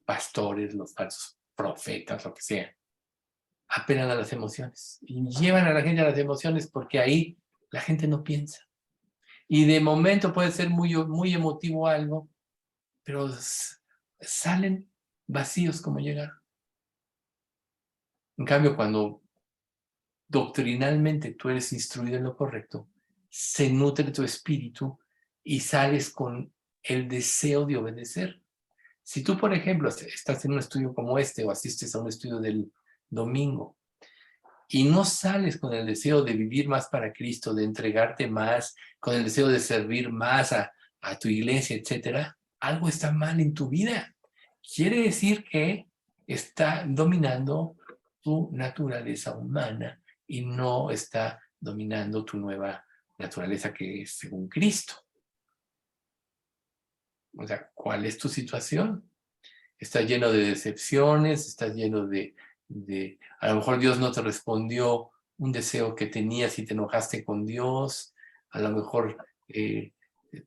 pastores, los falsos profetas, lo que sea, apelan a las emociones y llevan a la gente a las emociones? Porque ahí la gente no piensa. Y de momento puede ser muy, muy emotivo algo, pero salen vacíos como llegaron. En cambio, cuando doctrinalmente tú eres instruido en lo correcto, se nutre tu espíritu y sales con el deseo de obedecer. Si tú, por ejemplo, estás en un estudio como este o asistes a un estudio del domingo y no sales con el deseo de vivir más para Cristo, de entregarte más, con el deseo de servir más a tu iglesia, etcétera, algo está mal en tu vida. Quiere decir que está dominando tu naturaleza humana y no está dominando tu nueva naturaleza, que es según Cristo. O sea, ¿cuál es tu situación? Estás lleno de decepciones, estás lleno de a lo mejor Dios no te respondió un deseo que tenías y te enojaste con Dios. A lo mejor te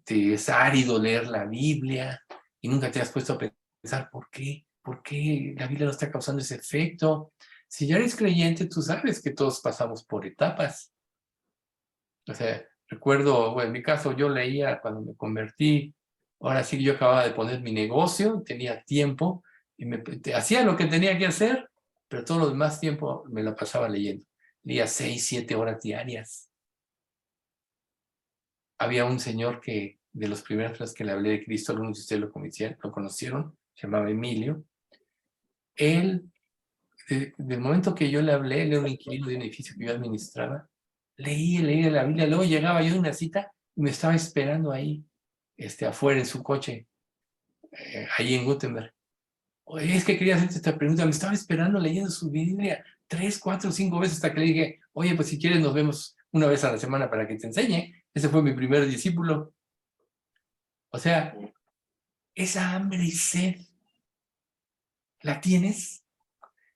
es árido leer la Biblia y nunca te has puesto a pensar ¿por qué? ¿Por qué la Biblia no está causando ese efecto? Si ya eres creyente, tú sabes que todos pasamos por etapas. O sea, recuerdo, bueno, en mi caso yo leía cuando me convertí. Ahora sí, yo acababa de poner mi negocio, tenía tiempo, Y hacía lo que tenía que hacer, pero todo lo demás tiempo me lo pasaba leyendo. Leía 6, 7 horas diarias. Había un señor que, de los primeros días que le hablé de Cristo, algunos de ustedes lo conocieron, se llamaba Emilio. Él, del momento que yo le hablé, él era un inquilino de un edificio que yo administraba, leía la Biblia, luego llegaba yo de una cita y me estaba esperando ahí, afuera en su coche, ahí en Gutenberg. Oye, es que quería hacerte esta pregunta, me estaba esperando leyendo su Biblia 3, 4, 5 veces hasta que le dije, oye, pues si quieres nos vemos una vez a la semana para que te enseñe. Ese fue mi primer discípulo. O sea, esa hambre y sed, ¿la tienes?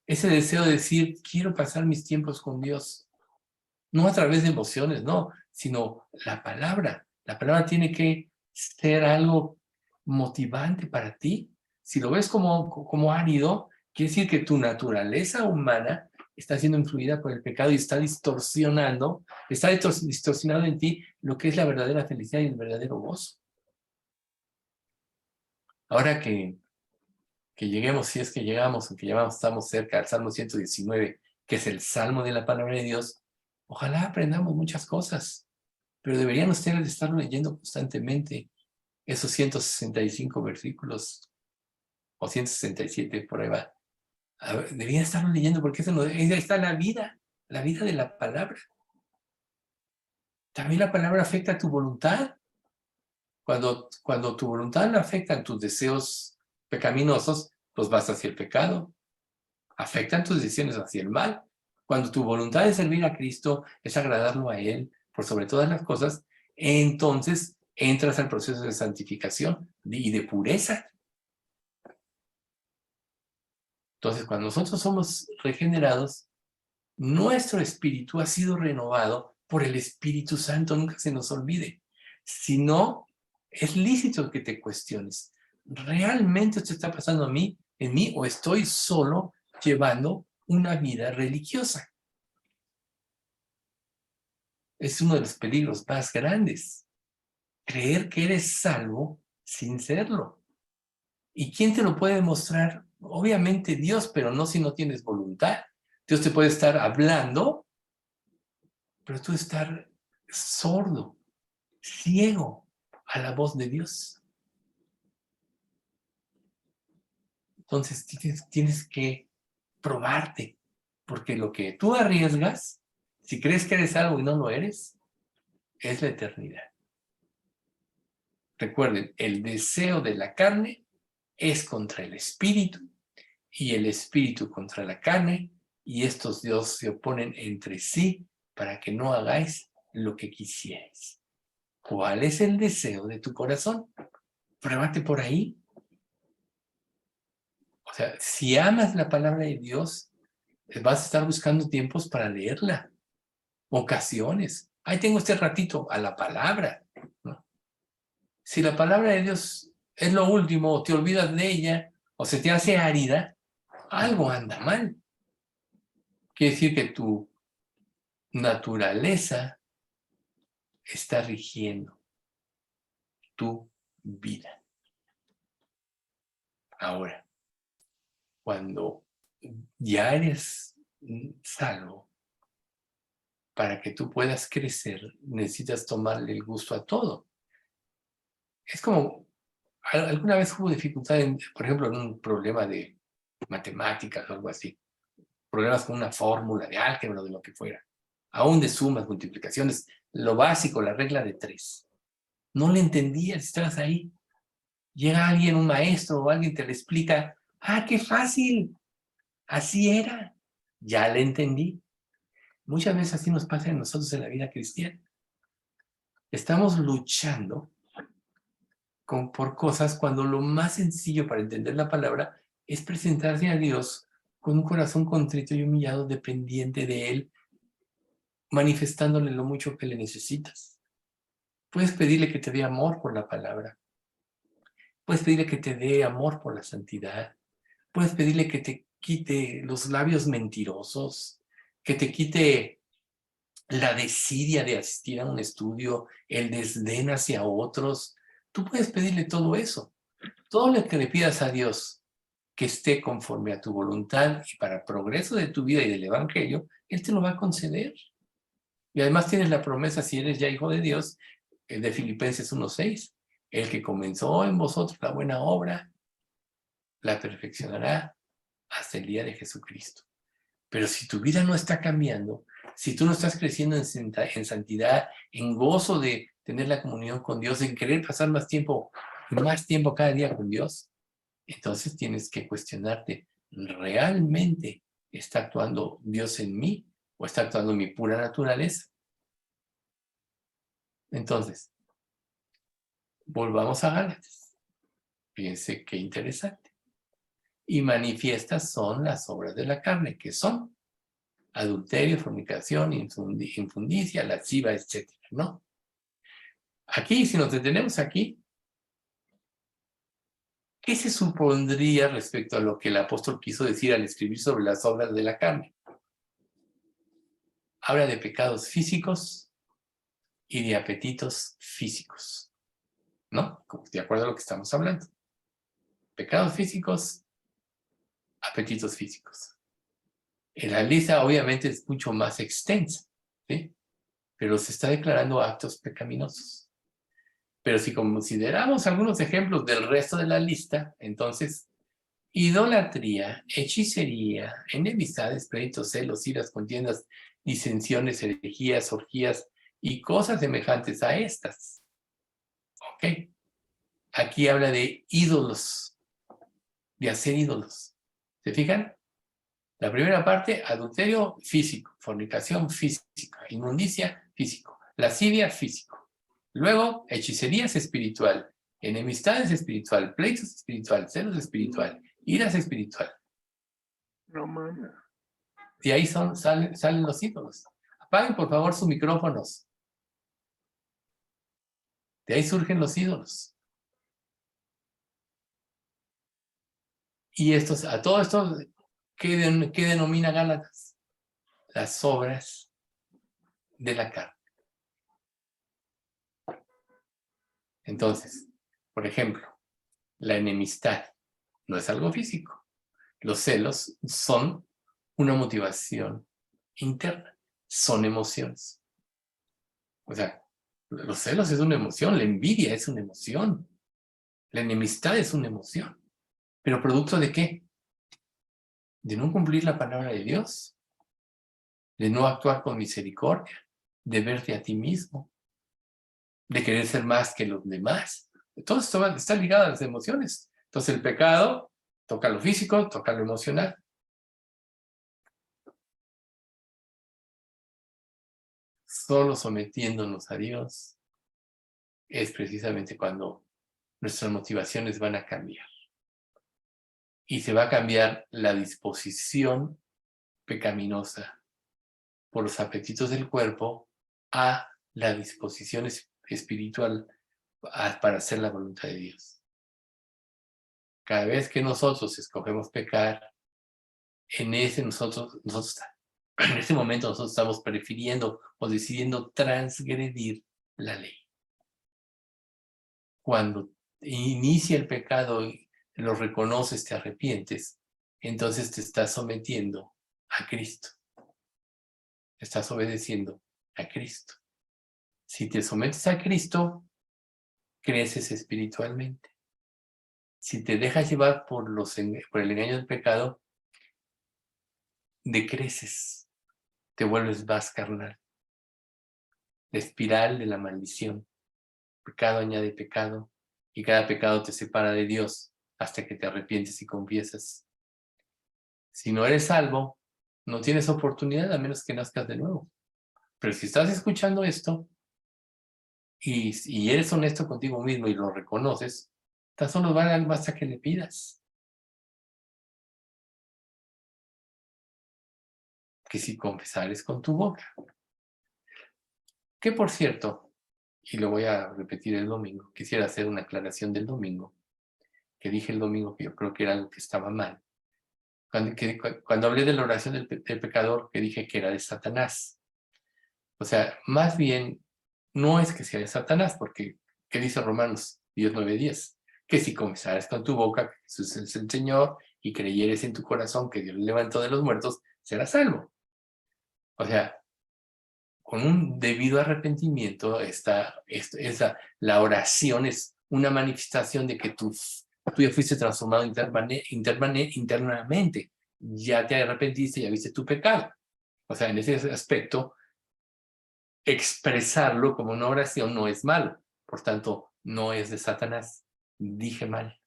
Ese deseo de decir, quiero pasar mis tiempos con Dios. No a través de emociones, no, sino la palabra. La palabra tiene que ser algo motivante para ti. Si lo ves como árido, quiere decir que tu naturaleza humana está siendo influida por el pecado y está distorsionando en ti lo que es la verdadera felicidad y el verdadero gozo. Ahora que lleguemos, si es que llegamos, aunque ya estamos cerca al Salmo 119, que es el Salmo de la palabra de Dios, ojalá aprendamos muchas cosas, pero deberían ustedes estarlo leyendo constantemente, esos 165 versículos, o 167, por ahí va. Deberían estarlo leyendo porque ahí está la vida de la palabra. También la palabra afecta a tu voluntad. Cuando tu voluntad la afectan tus deseos pecaminosos, pues vas hacia el pecado. Afectan tus decisiones hacia el mal. Cuando tu voluntad es servir a Cristo, es agradarlo a Él por sobre todas las cosas, entonces entras al proceso de santificación y de pureza. Entonces, cuando nosotros somos regenerados, nuestro espíritu ha sido renovado por el Espíritu Santo, nunca se nos olvide. Si no, es lícito que te cuestiones. ¿Realmente esto está pasando en mí, o estoy solo llevando una vida religiosa? Es uno de los peligros más grandes. Creer que eres salvo sin serlo. ¿Y quién te lo puede demostrar? Obviamente Dios, pero no si no tienes voluntad. Dios te puede estar hablando, pero tú estar sordo, ciego a la voz de Dios. Entonces tienes que probarte, porque lo que tú arriesgas, si crees que eres algo y no lo eres, es la eternidad. Recuerden, el deseo de la carne es contra el espíritu, y el espíritu contra la carne, y estos dos se oponen entre sí para que no hagáis lo que quisierais. ¿Cuál es el deseo de tu corazón? Pruébate por ahí. O sea, si amas la palabra de Dios, vas a estar buscando tiempos para leerla. Ocasiones. Ahí tengo este ratito a la palabra, ¿no? Si la palabra de Dios es lo último, o te olvidas de ella, o se te hace árida, algo anda mal. Quiere decir que tu naturaleza está rigiendo tu vida. Ahora, cuando ya eres salvo, para que tú puedas crecer, necesitas tomarle el gusto a todo. Es como, alguna vez hubo dificultad, por ejemplo, en un problema de matemáticas o algo así. Problemas con una fórmula de álgebra o de lo que fuera. Aún de sumas, multiplicaciones, lo básico, la regla de 3. No le entendías, estabas ahí. Llega alguien, un maestro o alguien te le explica, ¡ah, qué fácil! Así era. Ya le entendí. Muchas veces así nos pasa a nosotros en la vida cristiana. Estamos luchando por cosas cuando lo más sencillo para entender la palabra es presentarse a Dios con un corazón contrito y humillado, dependiente de Él, manifestándole lo mucho que le necesitas. Puedes pedirle que te dé amor por la palabra. Puedes pedirle que te dé amor por la santidad. Puedes pedirle que te quite los labios mentirosos, que te quite la desidia de asistir a un estudio, el desdén hacia otros. Tú puedes pedirle todo eso. Todo lo que le pidas a Dios que esté conforme a tu voluntad y para progreso de tu vida y del Evangelio, Él te lo va a conceder. Y además tienes la promesa, si eres ya hijo de Dios, de Filipenses 1:6, el que comenzó en vosotros la buena obra, la perfeccionará hasta el día de Jesucristo. Pero si tu vida no está cambiando, si tú no estás creciendo en santidad, en gozo de tener la comunión con Dios, en querer pasar más tiempo cada día con Dios, entonces tienes que cuestionarte, ¿realmente está actuando Dios en mí o está actuando mi pura naturaleza? Entonces, volvamos a Gálatas. Fíjense qué interesante. Y manifiestas son las obras de la carne, que son adulterio, fornicación, infundicia, lasciva, etc., ¿no? Aquí, si nos detenemos aquí, ¿qué se supondría respecto a lo que el apóstol quiso decir al escribir sobre las obras de la carne? Habla de pecados físicos y de apetitos físicos, ¿no? De acuerdo a lo que estamos hablando. Pecados físicos, apetitos físicos. La lista obviamente es mucho más extensa, ¿sí? Pero se está declarando actos pecaminosos. Pero si consideramos algunos ejemplos del resto de la lista, entonces, idolatría, hechicería, enemistades, pleitos, celos, iras, contiendas, disensiones, herejías, orgías y cosas semejantes a estas. ¿Ok? Aquí habla de ídolos, de hacer ídolos. ¿Se fijan? La primera parte, adulterio físico, fornicación física, inmundicia físico, lascivia físico. Luego, hechicerías espiritual, enemistades espiritual, pleitos espiritual, celos espiritual, iras espiritual. No mames. De ahí salen los ídolos. Apaguen por favor sus micrófonos. De ahí surgen los ídolos. Y a todo esto, ¿qué denomina Gálatas? Las obras de la carne. Entonces, por ejemplo, la enemistad no es algo físico. Los celos son una motivación interna, son emociones. O sea, los celos es una emoción, la envidia es una emoción, la enemistad es una emoción. ¿Pero producto de qué? De no cumplir la palabra de Dios, de no actuar con misericordia, de verte a ti mismo, de querer ser más que los demás. Todo esto está ligado a las emociones. Entonces el pecado toca lo físico, toca lo emocional. Solo sometiéndonos a Dios es precisamente cuando nuestras motivaciones van a cambiar. Y se va a cambiar la disposición pecaminosa por los apetitos del cuerpo a la disposición espiritual para hacer la voluntad de Dios. Cada vez que nosotros escogemos pecar, en ese momento nosotros estamos prefiriendo o decidiendo transgredir la ley. Cuando inicia el pecado y lo reconoces, te arrepientes, entonces te estás sometiendo a Cristo. Estás obedeciendo a Cristo. Si te sometes a Cristo, creces espiritualmente. Si te dejas llevar por el engaño del pecado, decreces, te vuelves más carnal. La espiral de la maldición. Pecado añade pecado, y cada pecado te separa de Dios hasta que te arrepientes y confiesas. Si no eres salvo, no tienes oportunidad a menos que nazcas de nuevo. Pero si estás escuchando esto y eres honesto contigo mismo y lo reconoces, tan solo basta que le pidas. Que si confesares con tu boca. Que por cierto, y lo voy a repetir el domingo, quisiera hacer una aclaración del domingo, que dije el domingo que yo creo que era algo que estaba mal. Cuando hablé de la oración del pecador, que dije que era de Satanás. O sea, más bien, no es que sea de Satanás, porque, ¿qué dice Romanos 10:9-10? Que si confesares con tu boca que Jesús es el Señor y creyeres en tu corazón que Dios le levantó de los muertos, serás salvo. O sea, con un debido arrepentimiento, la oración es una manifestación de que tú ya fuiste transformado internamente. Ya te arrepentiste, ya viste tu pecado. O sea, en ese aspecto, expresarlo como una oración no es malo. Por tanto, no es de Satanás. Dije mal.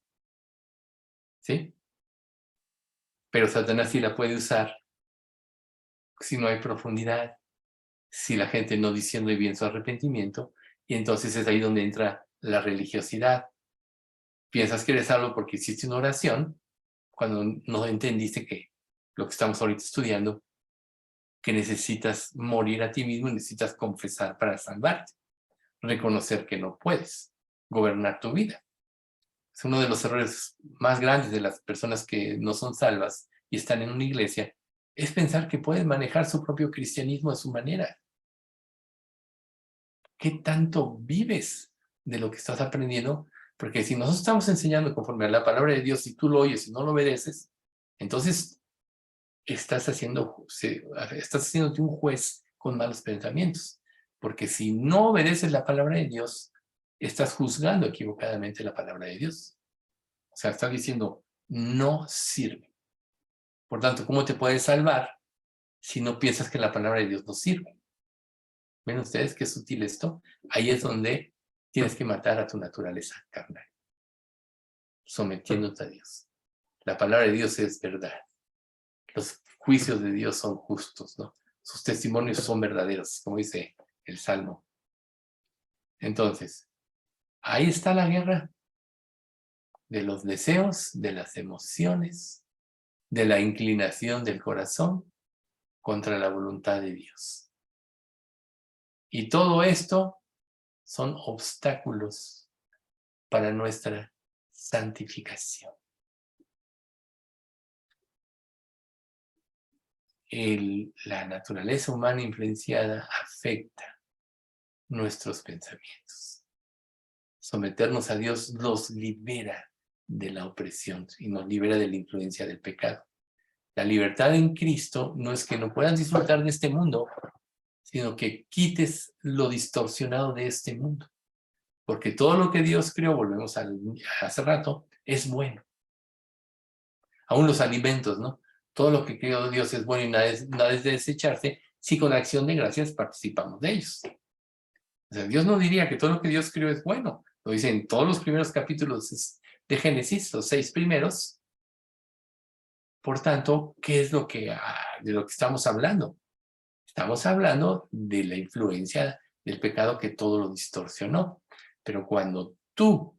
¿Sí? Pero Satanás sí la puede usar si no hay profundidad, si la gente no diciendo bien su arrepentimiento, y entonces es ahí donde entra la religiosidad. Piensas que eres salvo porque hiciste una oración, cuando no entendiste que lo que estamos ahorita estudiando, que necesitas morir a ti mismo, necesitas confesar para salvarte, reconocer que no puedes gobernar tu vida. Es uno de los errores más grandes de las personas que no son salvas y están en una iglesia, es pensar que pueden manejar su propio cristianismo a su manera. ¿Qué tanto vives de lo que estás aprendiendo? Porque si nosotros estamos enseñando conforme a la palabra de Dios y tú lo oyes y no lo obedeces, entonces estás haciéndote un juez con malos pensamientos. Porque si no obedeces la palabra de Dios, estás juzgando equivocadamente la palabra de Dios. O sea, estás diciendo, no sirve. Por tanto, ¿cómo te puedes salvar si no piensas que la palabra de Dios no sirve? ¿Ven ustedes qué sutil esto? Ahí es donde tienes que matar a tu naturaleza carnal, sometiéndote a Dios. La palabra de Dios es verdad. Los juicios de Dios son justos, ¿no? Sus testimonios son verdaderos, como dice el Salmo. Entonces, ahí está la guerra de los deseos, de las emociones, de la inclinación del corazón contra la voluntad de Dios. Y todo esto son obstáculos para nuestra santificación. La naturaleza humana influenciada afecta nuestros pensamientos. Someternos a Dios nos libera de la opresión y nos libera de la influencia del pecado. La libertad en Cristo no es que no puedas disfrutar de este mundo, sino que quites lo distorsionado de este mundo. Porque todo lo que Dios creó, volvemos a hace rato, es bueno. Aún los alimentos, ¿no? Todo lo que creó Dios es bueno y nada es de desecharse si con acción de gracias participamos de ellos. O sea, Dios no diría que todo lo que Dios creó es bueno. Lo dice en todos los primeros capítulos de Génesis, los 6 primeros. Por tanto, ¿qué es de lo que estamos hablando? Estamos hablando de la influencia del pecado que todo lo distorsionó. Pero cuando tú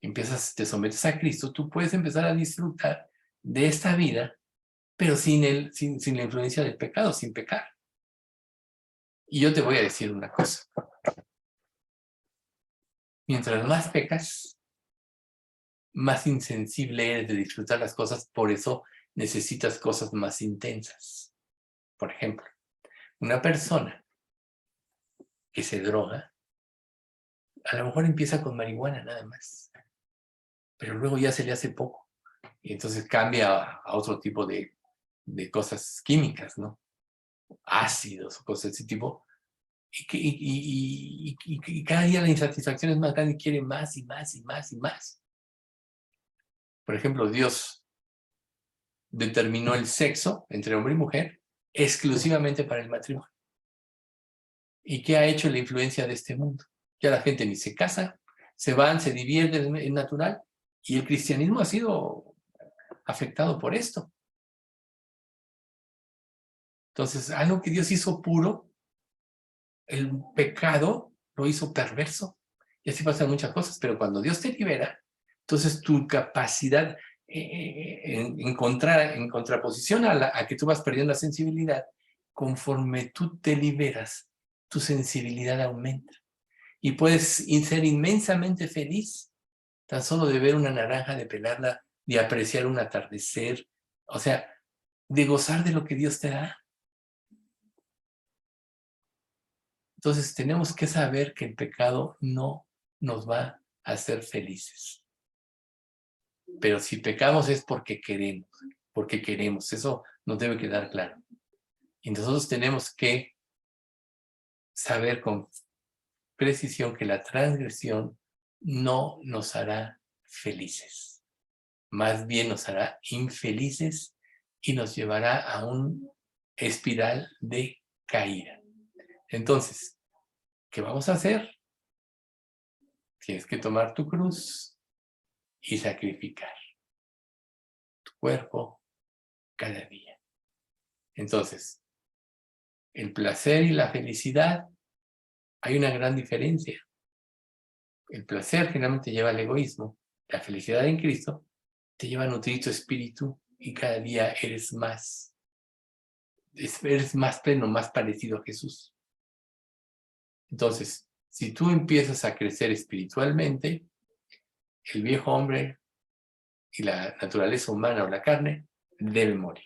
te sometes a Cristo, tú puedes empezar a disfrutar de esta vida, pero sin la influencia del pecado, sin pecar. Y yo te voy a decir una cosa. Mientras más pecas, más insensible eres de disfrutar las cosas, por eso necesitas cosas más intensas. Por ejemplo, una persona que se droga, a lo mejor empieza con marihuana nada más, pero luego ya se le hace poco, y entonces cambia a otro tipo de cosas químicas, ¿no? Ácidos o cosas de ese tipo, y cada día la insatisfacción es más grande y quiere más y más y más y más. Por ejemplo, Dios determinó el sexo entre hombre y mujer exclusivamente para el matrimonio. ¿Y qué ha hecho la influencia de este mundo? Ya la gente ni se casa, se van, se divierten, es natural, y el cristianismo ha sido afectado por esto. Entonces, algo que Dios hizo puro, el pecado lo hizo perverso. Y así pasan muchas cosas, pero cuando Dios te libera, entonces tu capacidad en contraposición a que tú vas perdiendo la sensibilidad, conforme tú te liberas, tu sensibilidad aumenta. Y puedes ser inmensamente feliz, tan solo de ver una naranja, de pelarla, de apreciar un atardecer, o sea, de gozar de lo que Dios te da. Entonces tenemos que saber que el pecado no nos va a hacer felices. Pero si pecamos es porque queremos. Eso nos debe quedar claro. Y nosotros tenemos que saber con precisión que la transgresión no nos hará felices. Más bien nos hará infelices y nos llevará a un espiral de caída. Entonces, ¿qué vamos a hacer? Tienes que tomar tu cruz y sacrificar tu cuerpo cada día. Entonces, el placer y la felicidad, hay una gran diferencia. El placer generalmente lleva al egoísmo. La felicidad en Cristo te lleva a nutrir tu espíritu y cada día eres más pleno, más parecido a Jesús. Entonces, si tú empiezas a crecer espiritualmente, el viejo hombre y la naturaleza humana o la carne debe morir.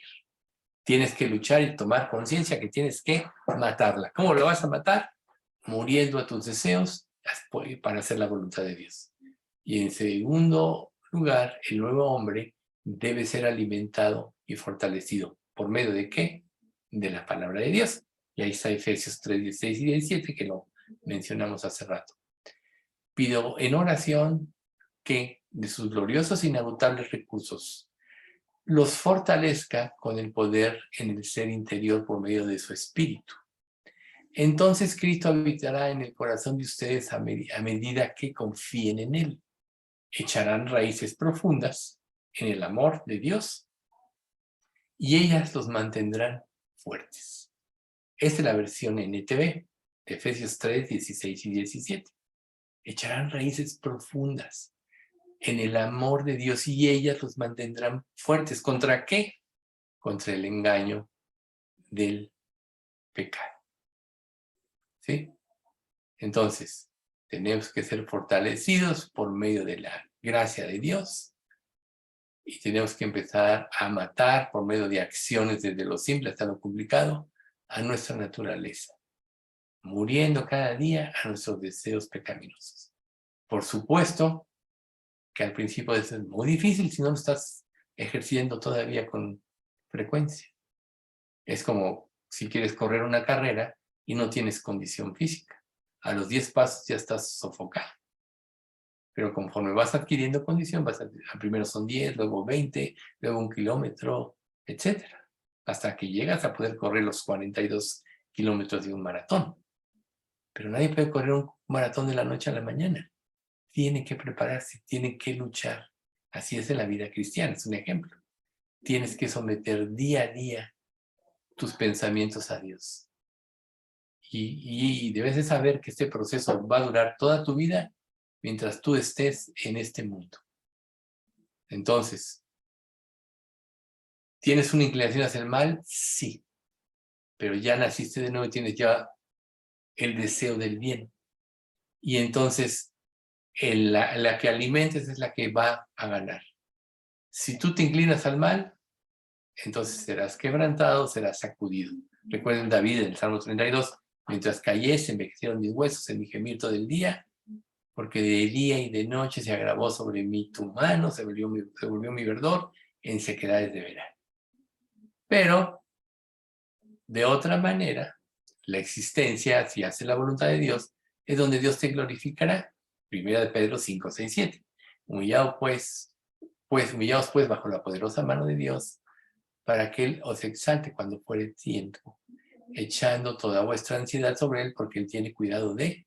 Tienes que luchar y tomar conciencia que tienes que matarla. ¿Cómo lo vas a matar? Muriendo a tus deseos para hacer la voluntad de Dios. Y en segundo lugar, el nuevo hombre debe ser alimentado y fortalecido. ¿Por medio de qué? De la palabra de Dios. Y ahí está Efesios 3, 16 y 17, que lo mencionamos hace rato. Pido en oración que de sus gloriosos e inagotables recursos los fortalezca con el poder en el ser interior por medio de su espíritu. Entonces Cristo habitará en el corazón de ustedes a medida que confíen en Él. Echarán raíces profundas en el amor de Dios y ellas los mantendrán fuertes. Esta es la versión NTV de Efesios 3, 16 y 17. Echarán raíces profundas en el amor de Dios y ellas los mantendrán fuertes. ¿Contra qué? Contra el engaño del pecado. ¿Sí? Entonces, tenemos que ser fortalecidos por medio de la gracia de Dios y tenemos que empezar a matar por medio de acciones desde lo simple hasta lo complicado a nuestra naturaleza, muriendo cada día a nuestros deseos pecaminosos. Por supuesto que al principio es muy difícil si no lo estás ejerciendo todavía con frecuencia. Es como si quieres correr una carrera y no tienes condición física. A los 10 pasos ya estás sofocado. Pero conforme vas adquiriendo condición, primero son 10, luego 20, luego 1 kilómetro, etc. Hasta que llegas a poder correr los 42 kilómetros de un maratón. Pero nadie puede correr un maratón de la noche a la mañana. Tiene que prepararse, tiene que luchar. Así es en la vida cristiana, es un ejemplo. Tienes que someter día a día tus pensamientos a Dios. Y debes de saber que este proceso va a durar toda tu vida mientras tú estés en este mundo. Entonces, ¿tienes una inclinación hacia el mal? Sí. Pero ya naciste de nuevo y tienes ya el deseo del bien. Y entonces, la que alimentes es la que va a ganar. Si tú te inclinas al mal, entonces serás quebrantado, serás sacudido. Recuerden David en el Salmo 32, mientras cayese, envejecieron mis huesos en mi gemir todo el día, porque de día y de noche se agravó sobre mí tu mano, se volvió mi verdor en sequedades de verano. Pero, de otra manera, la existencia, si hace la voluntad de Dios, es donde Dios te glorificará. Primera de Pedro 5, 6, 7. Humillaos pues bajo la poderosa mano de Dios, para que Él os exalte cuando fuere tiempo, echando toda vuestra ansiedad sobre Él, porque Él tiene cuidado de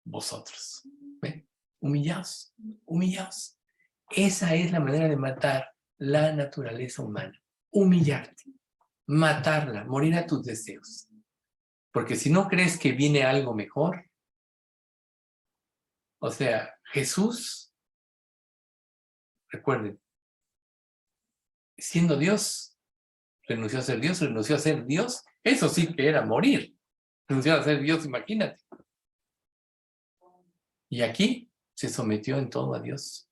vosotros. ¿Ven? Humillaos, humillaos. Esa es la manera de matar la naturaleza humana. Humillarte, matarla, morir a tus deseos. Porque si no crees que viene algo mejor, o sea, Jesús, recuerden, siendo Dios, renunció a ser Dios, renunció a ser Dios, eso sí que era morir. Renunció a ser Dios, imagínate. Y aquí se sometió en todo a Dios.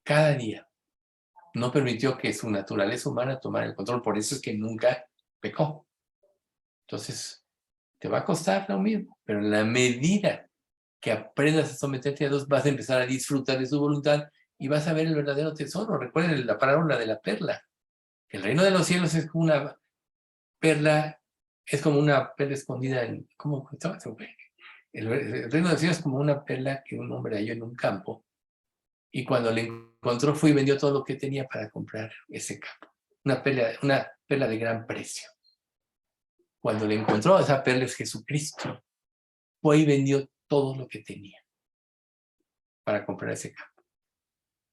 Cada día. No permitió que su naturaleza humana tomara el control. Por eso es que nunca pecó. Entonces, te va a costar lo mismo. Pero en la medida que aprendas a someterte a Dios, vas a empezar a disfrutar de su voluntad y vas a ver el verdadero tesoro. Recuerden la parábola de la perla. El reino de los cielos es como una perla, escondida en... ¿Cómo? El reino de los cielos es como una perla que un hombre halló en un campo, y cuando le encontró fue y vendió todo lo que tenía para comprar ese campo. Una perla de gran precio. Cuando le encontró, esa perla es Jesucristo. Fue y vendió todo lo que tenía para comprar ese campo.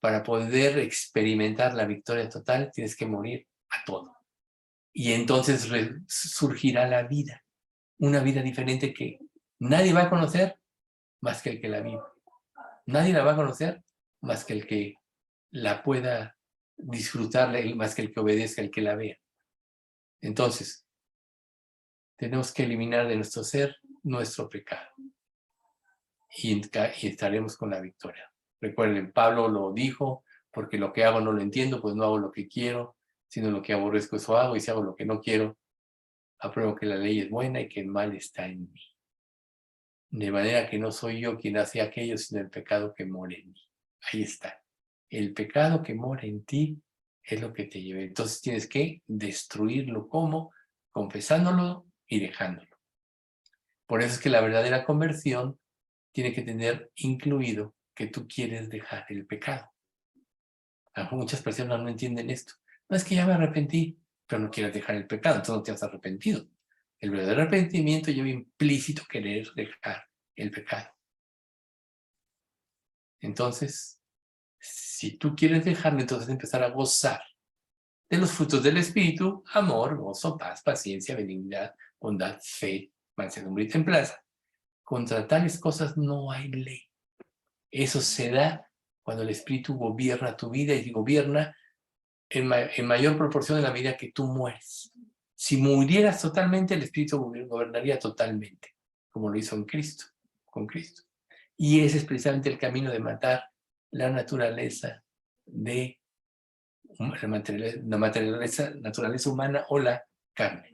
Para poder experimentar la victoria total, tienes que morir a todo. Y entonces surgirá la vida. Una vida diferente que nadie va a conocer más que el que la vive. Nadie la va a conocer más que el que la pueda disfrutar, más que el que obedezca, el que la vea. Entonces, tenemos que eliminar de nuestro ser nuestro pecado. Y estaremos con la victoria. Recuerden, Pablo lo dijo, porque lo que hago no lo entiendo, pues no hago lo que quiero, sino lo que aborrezco eso hago, y si hago lo que no quiero, apruebo que la ley es buena y que el mal está en mí. De manera que no soy yo quien hace aquello, sino el pecado que mora en mí. Ahí está. El pecado que mora en ti es lo que te lleva. Entonces tienes que destruirlo. ¿Cómo? Confesándolo y dejándolo. Por eso es que la verdadera conversión tiene que tener incluido que tú quieres dejar el pecado. Muchas personas no entienden esto. No, es que ya me arrepentí, pero no quieres dejar el pecado, entonces no te has arrepentido. El verdadero arrepentimiento lleva implícito querer dejar el pecado. Entonces, si tú quieres dejarlo, entonces empezar a gozar de los frutos del Espíritu: amor, gozo, paz, paciencia, benignidad, bondad, fe, mansedumbre y templanza. Contra tales cosas no hay ley. Eso se da cuando el Espíritu gobierna tu vida, y gobierna en mayor proporción en la medida que tú mueres. Si murieras totalmente, el Espíritu gobernaría totalmente, como lo hizo en Cristo, con Cristo. Y ese es precisamente el camino de matar la naturaleza naturaleza humana o la carne.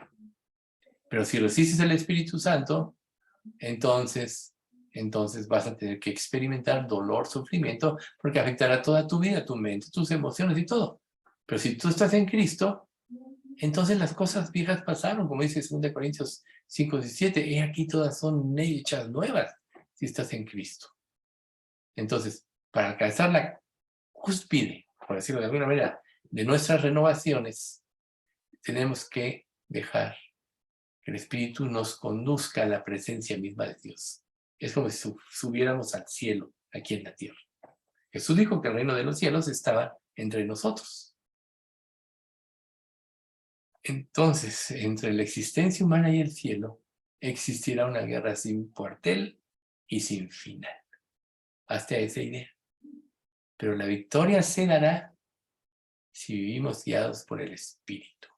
Pero si resistes el Espíritu Santo, entonces vas a tener que experimentar dolor, sufrimiento, porque afectará toda tu vida, tu mente, tus emociones y todo. Pero si tú estás en Cristo, entonces las cosas viejas pasaron, como dice 2 Corintios 5:17, he aquí todas son hechas nuevas si estás en Cristo. Entonces, para alcanzar la cúspide, por decirlo de alguna manera, de nuestras renovaciones, tenemos que dejar que el Espíritu nos conduzca a la presencia misma de Dios. Es como si subiéramos al cielo aquí en la tierra. Jesús dijo que el reino de los cielos estaba entre nosotros. Entonces, entre la existencia humana y el cielo, existirá una guerra sin cuartel y sin final. Hasta esa idea. Pero la victoria se dará si vivimos guiados por el Espíritu.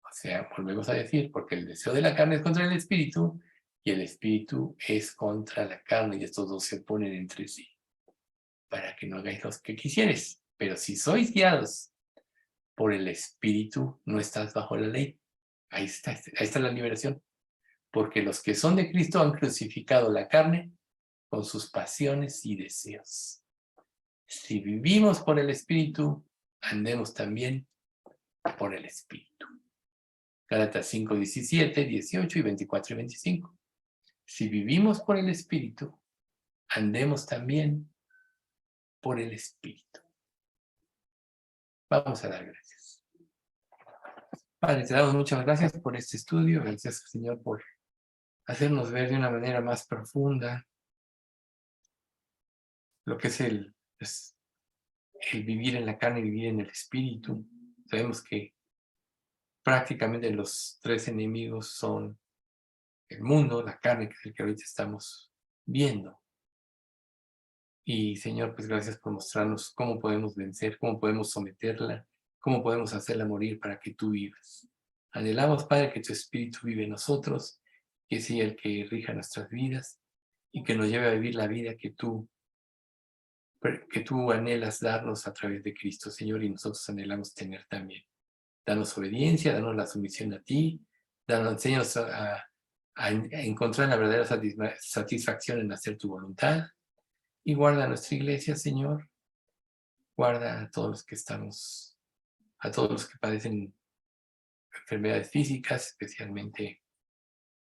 O sea, volvemos a decir, porque el deseo de la carne es contra el Espíritu, y el Espíritu es contra la carne, y estos dos se oponen entre sí, para que no hagáis lo que quisieres. Pero si sois guiados por el Espíritu, no estás bajo la ley. Ahí está la liberación. Porque los que son de Cristo han crucificado la carne con sus pasiones y deseos. Si vivimos por el Espíritu, andemos también por el Espíritu. Gálatas 5:17, 18 y 24 y 25. Si vivimos por el Espíritu, andemos también por el Espíritu. Vamos a dar gracias. Padre, te damos muchas gracias por este estudio. Gracias, Señor, por hacernos ver de una manera más profunda lo que es el vivir en la carne y vivir en el Espíritu. Sabemos que prácticamente los tres enemigos son el mundo, la carne, que es el que ahorita estamos viendo. Y, Señor, pues gracias por mostrarnos cómo podemos vencer, cómo podemos someterla, cómo podemos hacerla morir para que tú vivas. Anhelamos, Padre, que tu Espíritu vive en nosotros, que sea el que rija nuestras vidas y que nos lleve a vivir la vida que tú anhelas darnos a través de Cristo, Señor, y nosotros anhelamos tener también. Danos obediencia, danos la sumisión a ti, enséñanos a encontrar la verdadera satisfacción en hacer tu voluntad, Y guarda nuestra iglesia, Señor. Guarda a todos los que estamos, a todos los que padecen enfermedades físicas, especialmente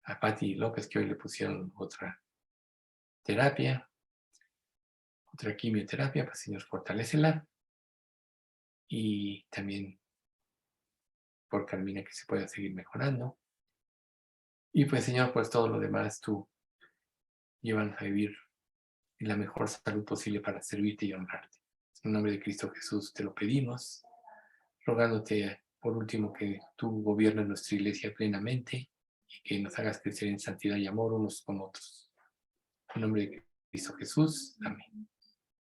a Patti López, que hoy le pusieron otra terapia, otra quimioterapia, pues Señor, fortalécela. Y también por Carmina, que se pueda seguir mejorando. Y pues Señor, pues todo lo demás tú llévanos a vivir en la mejor salud posible para servirte y honrarte. En el nombre de Cristo Jesús te lo pedimos, rogándote por último que tú gobiernes nuestra iglesia plenamente y que nos hagas crecer en santidad y amor unos con otros. En el nombre de Cristo Jesús. Amén.